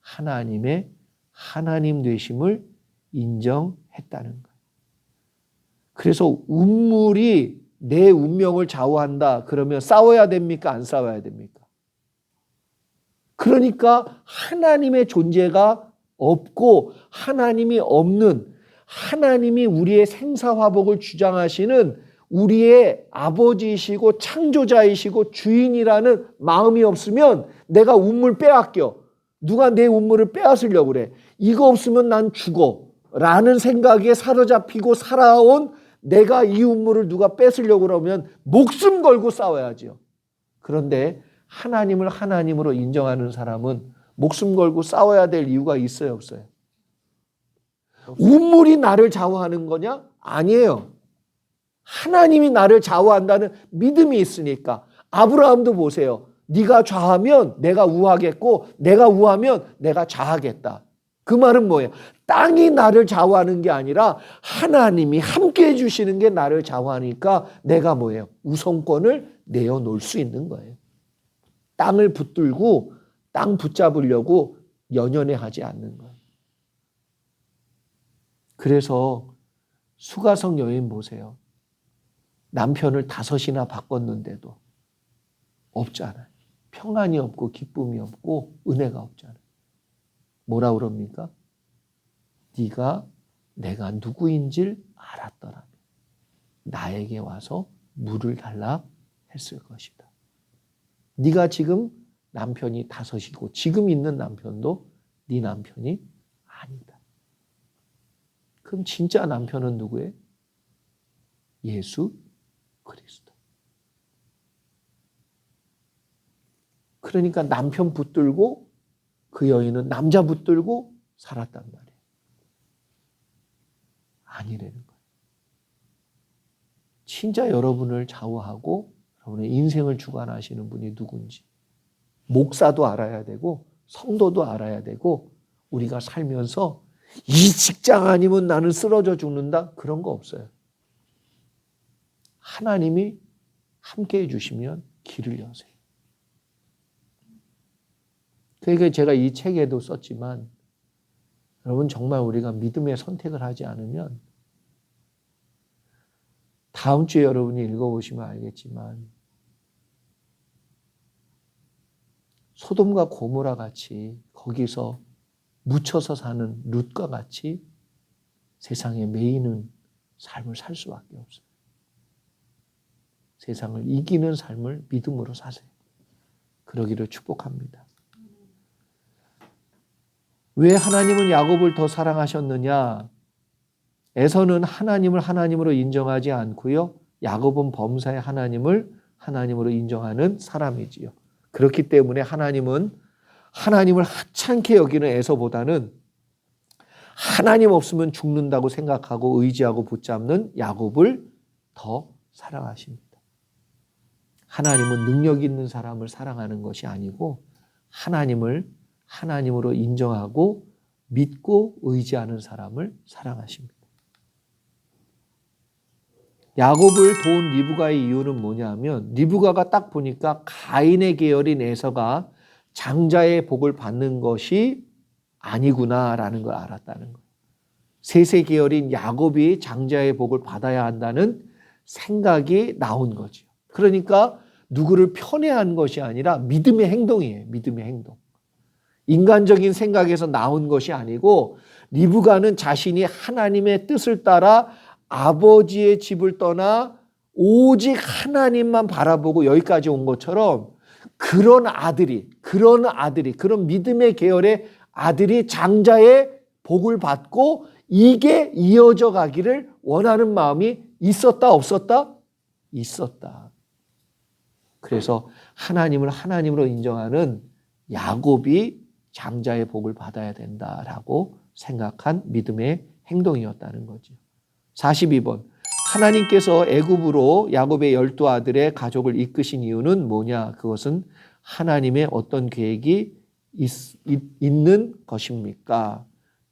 하나님의 하나님 되심을 인정했다는 거예요. 그래서 우물이 내 운명을 좌우한다 그러면 싸워야 됩니까? 안 싸워야 됩니까? 그러니까 하나님의 존재가 없고 하나님이 없는, 하나님이 우리의 생사화복을 주장하시는 우리의 아버지이시고 창조자이시고 주인이라는 마음이 없으면 내가 운물 빼앗겨. 누가 내 운물을 빼앗으려고 그래. 이거 없으면 난 죽어 라는 생각에 사로잡히고 살아온 내가 이 운물을 누가 뺏으려고 그러면 목숨 걸고 싸워야죠. 그런데 하나님을 하나님으로 인정하는 사람은 목숨 걸고 싸워야 될 이유가 있어요, 없어요? 운물이 나를 좌우하는 거냐? 아니에요. 하나님이 나를 좌우한다는 믿음이 있으니까. 아브라함도 보세요. 네가 좌하면 내가 우하겠고 내가 우하면 내가 좌하겠다. 그 말은 뭐예요? 땅이 나를 좌우하는 게 아니라 하나님이 함께 해주시는 게 나를 좌우하니까 내가 뭐예요? 우선권을 내어놓을 수 있는 거예요. 땅을 붙들고 땅 붙잡으려고 연연해 하지 않는 거예요. 그래서 수가성 여인 보세요. 남편을 5이나 바꿨는데도 없잖아요. 평안이 없고 기쁨이 없고 은혜가 없잖아요. 뭐라 그럽니까? 네가 내가 누구인지를 알았더라면 나에게 와서 물을 달라 했을 것이다. 네가 지금 남편이 5이고 지금 있는 남편도 네 남편이 아니다. 그럼 진짜 남편은 누구예요? 예수 그리스도. 그러니까 남편 붙들고 그 여인은 남자 붙들고 살았단 말이에요. 아니라는 거예요. 진짜 여러분을 좌우하고 여러분의 인생을 주관하시는 분이 누군지 목사도 알아야 되고 성도도 알아야 되고 우리가 살면서 이 직장 아니면 나는 쓰러져 죽는다 그런 거 없어요. 하나님이 함께해 주시면 길을 여세요. 그러니까 제가 이 책에도 썼지만 여러분 정말 우리가 믿음의 선택을 하지 않으면 다음 주에 여러분이 읽어보시면 알겠지만 소돔과 고모라 같이 거기서 묻혀서 사는 룻과 같이 세상에 매이는 삶을 살 수밖에 없어요. 세상을 이기는 삶을 믿음으로 사세요. 그러기를 축복합니다. 왜 하나님은 야곱을 더 사랑하셨느냐? 에서는 하나님을 하나님으로 인정하지 않고요. 야곱은 범사의 하나님을 하나님으로 인정하는 사람이지요. 그렇기 때문에 하나님은 하나님을 하찮게 여기는 에서보다는 하나님 없으면 죽는다고 생각하고 의지하고 붙잡는 야곱을 더 사랑하십니다. 하나님은 능력 있는 사람을 사랑하는 것이 아니고 하나님을 하나님으로 인정하고 믿고 의지하는 사람을 사랑하십니다. 야곱을 도운 리브가의 이유는 뭐냐면 리브가가 딱 보니까 가인의 계열인 에서가 장자의 복을 받는 것이 아니구나라는 걸 알았다는 거예요. 셋의 계열인 야곱이 장자의 복을 받아야 한다는 생각이 나온 거죠. 그러니까 누구를 편애한 것이 아니라 믿음의 행동이에요. 믿음의 행동. 인간적인 생각에서 나온 것이 아니고 리브가는 자신이 하나님의 뜻을 따라 아버지의 집을 떠나 오직 하나님만 바라보고 여기까지 온 것처럼 그런 믿음의 계열의 아들이 장자의 복을 받고 이게 이어져 가기를 원하는 마음이 있었다 없었다? 있었다. 그래서 하나님을 하나님으로 인정하는 야곱이 장자의 복을 받아야 된다라고 생각한 믿음의 행동이었다는 거죠. 42번. 하나님께서 애굽으로 야곱의 12아들의 가족을 이끄신 이유는 뭐냐? 그것은 하나님의 어떤 계획이 있는 것입니까?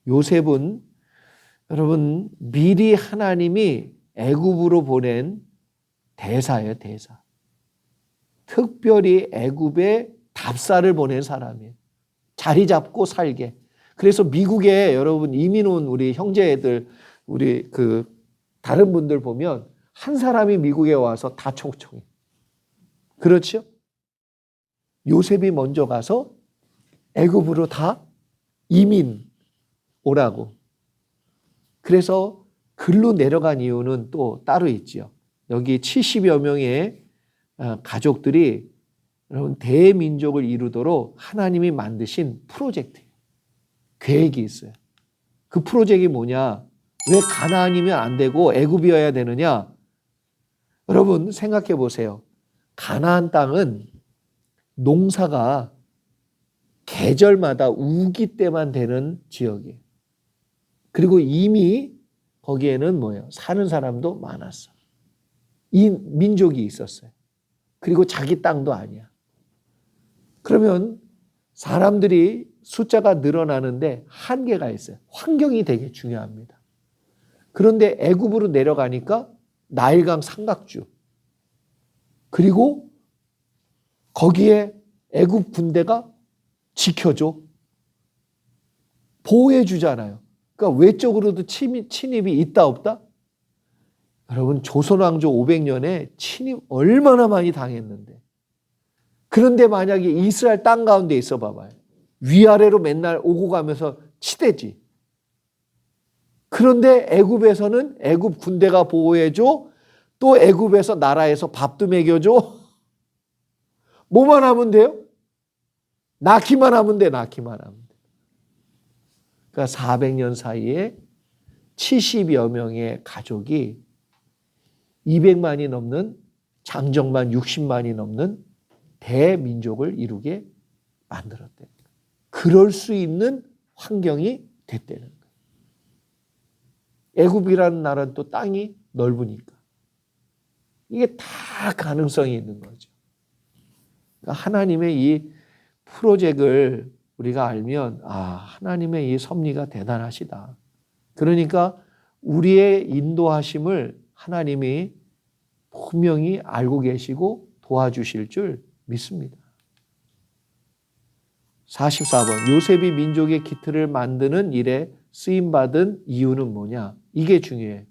요셉은 여러분 미리 하나님이 애굽으로 보낸 대사예요, 대사. 특별히 애굽에 답사를 보낸 사람이에요. 자리 잡고 살게. 그래서 미국에 여러분 이민 온 우리 형제들, 우리 다른 분들 보면 한 사람이 미국에 와서 다 총총해. 그렇죠? 요셉이 먼저 가서 애굽으로 다 이민 오라고. 그래서 글로 내려간 이유는 또 따로 있죠. 여기 70여 명의 가족들이 여러분 대민족을 이루도록 하나님이 만드신 프로젝트예요. 계획이 있어요. 그 프로젝트가 뭐냐? 왜 가나안이면 안 되고 애굽이어야 되느냐? 여러분 생각해 보세요. 가나안 땅은 농사가 계절마다 우기 때만 되는 지역이에요. 그리고 이미 거기에는 뭐예요? 사는 사람도 많았어. 이 민족이 있었어요. 그리고 자기 땅도 아니야. 그러면 사람들이 숫자가 늘어나는데 한계가 있어요. 환경이 되게 중요합니다. 그런데 애굽으로 내려가니까 나일강 삼각주 그리고 거기에 애굽 군대가 지켜줘. 보호해 주잖아요. 그러니까 외적으로도 침입이 있다 없다? 여러분 조선왕조 500년에 침입 얼마나 많이 당했는데. 그런데 만약에 이스라엘 땅 가운데 있어 봐봐요. 위아래로 맨날 오고 가면서 치대지. 그런데 애굽에서는 애굽 군대가 보호해줘. 또 애굽에서 나라에서 밥도 먹여줘. 뭐만 하면 돼요? 낳기만 하면 돼. 낳기만 하면 돼. 그러니까 400년 사이에 70여 명의 가족이 200만이 넘는 장정만 60만이 넘는 대민족을 이루게 만들었대요. 그럴 수 있는 환경이 됐다는 거예요. 애굽이라는 나라는 또 땅이 넓으니까. 이게 다 가능성이 있는 거죠. 그러니까 하나님의 이 프로젝트를 우리가 알면 하나님의 이 섭리가 대단하시다. 그러니까 우리의 인도하심을 하나님이 분명히 알고 계시고 도와주실 줄 믿습니다. 44번 요셉이 민족의 기틀을 만드는 일에 쓰임받은 이유는 뭐냐? 이게 중요해요.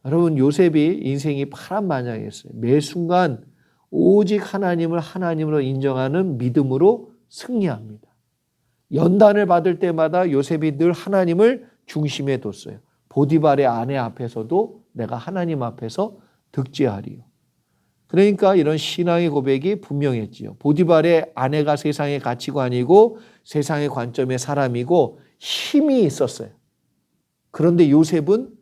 여러분 요셉이 인생이 파란만장했어요. 매 순간 오직 하나님을 하나님으로 인정하는 믿음으로 승리합니다. 연단을 받을 때마다 요셉이 늘 하나님을 중심에 뒀어요. 보디발의 아내 앞에서도 내가 하나님 앞에서 득지하리요. 그러니까 이런 신앙의 고백이 분명했지요. 보디발의 아내가 세상의 가치관이고 세상의 관점의 사람이고 힘이 있었어요. 그런데 요셉은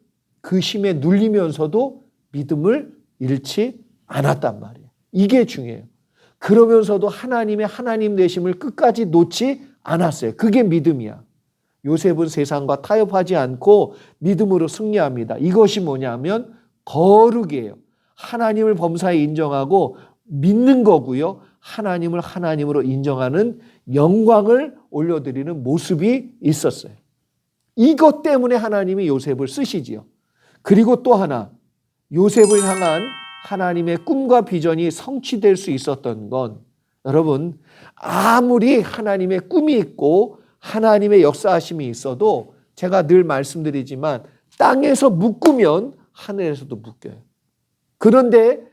그 힘에 눌리면서도 믿음을 잃지 않았단 말이에요. 이게 중요해요. 그러면서도 하나님의 하나님 되심을 끝까지 놓지 않았어요. 그게 믿음이야. 요셉은 세상과 타협하지 않고 믿음으로 승리합니다. 이것이 뭐냐면 거룩이에요. 하나님을 범사에 인정하고 믿는 거고요. 하나님을 하나님으로 인정하는 영광을 올려드리는 모습이 있었어요. 이것 때문에 하나님이 요셉을 쓰시지요. 그리고 또 하나, 요셉을 향한 하나님의 꿈과 비전이 성취될 수 있었던 건 여러분 아무리 하나님의 꿈이 있고 하나님의 역사하심이 있어도 제가 늘 말씀드리지만 땅에서 묶으면 하늘에서도 묶여요. 그런데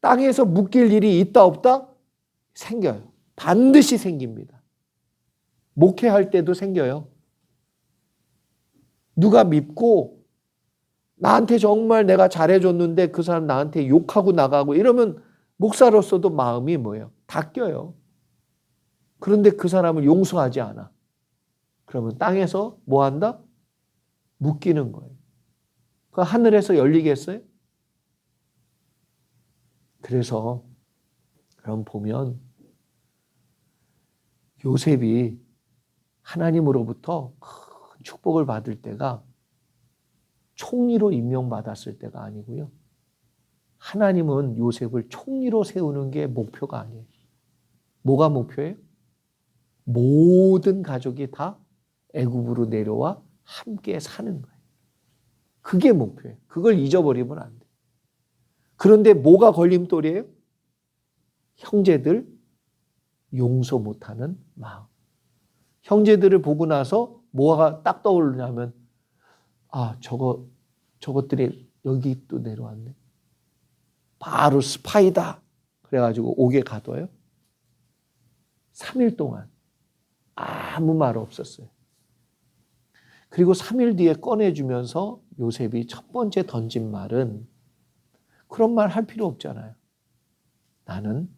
땅에서 묶일 일이 있다 없다? 생겨요. 반드시 생깁니다. 목회할 때도 생겨요. 누가 밉고 나한테 정말 내가 잘해줬는데 그 사람 나한테 욕하고 나가고 이러면 목사로서도 마음이 뭐예요? 다 껴요. 그런데 그 사람을 용서하지 않아. 그러면 땅에서 뭐 한다? 묶이는 거예요. 그 하늘에서 열리겠어요? 그래서 그럼 보면 요셉이 하나님으로부터 큰 축복을 받을 때가 총리로 임명받았을 때가 아니고요. 하나님은 요셉을 총리로 세우는 게 목표가 아니에요. 뭐가 목표예요? 모든 가족이 다 애굽으로 내려와 함께 사는 거예요. 그게 목표예요. 그걸 잊어버리면 안 돼요. 그런데 뭐가 걸림돌이에요? 형제들 용서 못하는 마음. 형제들을 보고 나서 뭐가 딱 떠오르냐면 저것들이 여기 또 내려왔네. 바로 스파이다. 그래가지고 옥에 가둬요. 3일 동안 아무 말 없었어요. 그리고 3일 뒤에 꺼내주면서 요셉이 첫 번째 던진 말은 그런 말 할 필요 없잖아요. 나는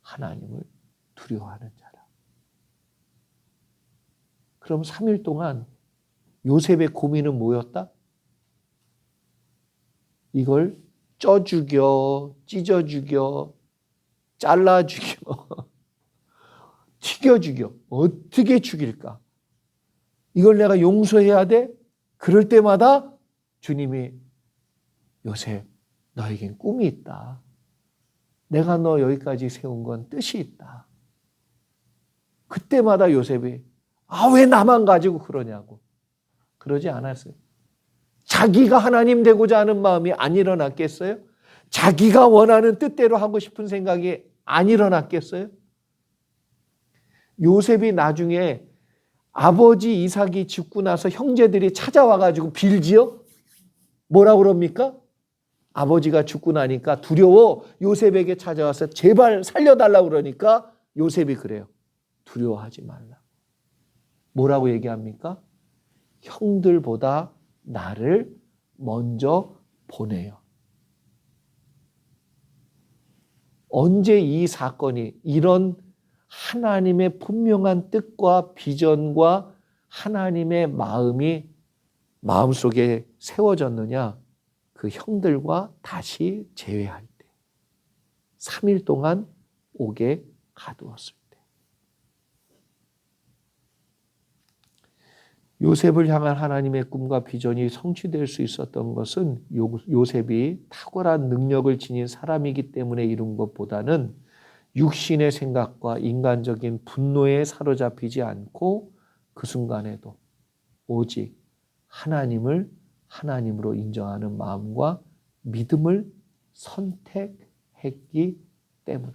하나님을 두려워하는 자라. 그럼 3일 동안 요셉의 고민은 뭐였다? 이걸 쪄 죽여, 찢어 죽여, 잘라 죽여, 튀겨 죽여. 어떻게 죽일까? 이걸 내가 용서해야 돼? 그럴 때마다 주님이 요셉, 너에겐 꿈이 있다. 내가 너 여기까지 세운 건 뜻이 있다. 그때마다 요셉이 왜 나만 가지고 그러냐고. 그러지 않았어요. 자기가 하나님 되고자 하는 마음이 안 일어났겠어요? 자기가 원하는 뜻대로 하고 싶은 생각이 안 일어났겠어요? 요셉이 나중에 아버지 이삭이 죽고 나서 형제들이 찾아와가지고 빌지요? 뭐라고 그럽니까? 아버지가 죽고 나니까 두려워 요셉에게 찾아와서 제발 살려달라고 그러니까 요셉이 그래요. 두려워하지 말라. 뭐라고 얘기합니까? 형들보다 나를 먼저 보내요. 언제 이 사건이 이런 하나님의 분명한 뜻과 비전과 하나님의 마음이 마음속에 세워졌느냐? 그 형들과 다시 재회할 때. 3일 동안 옥에 가두었을 때. 요셉을 향한 하나님의 꿈과 비전이 성취될 수 있었던 것은 요셉이 탁월한 능력을 지닌 사람이기 때문에 이룬 것보다는 육신의 생각과 인간적인 분노에 사로잡히지 않고 그 순간에도 오직 하나님을 하나님으로 인정하는 마음과 믿음을 선택했기 때문에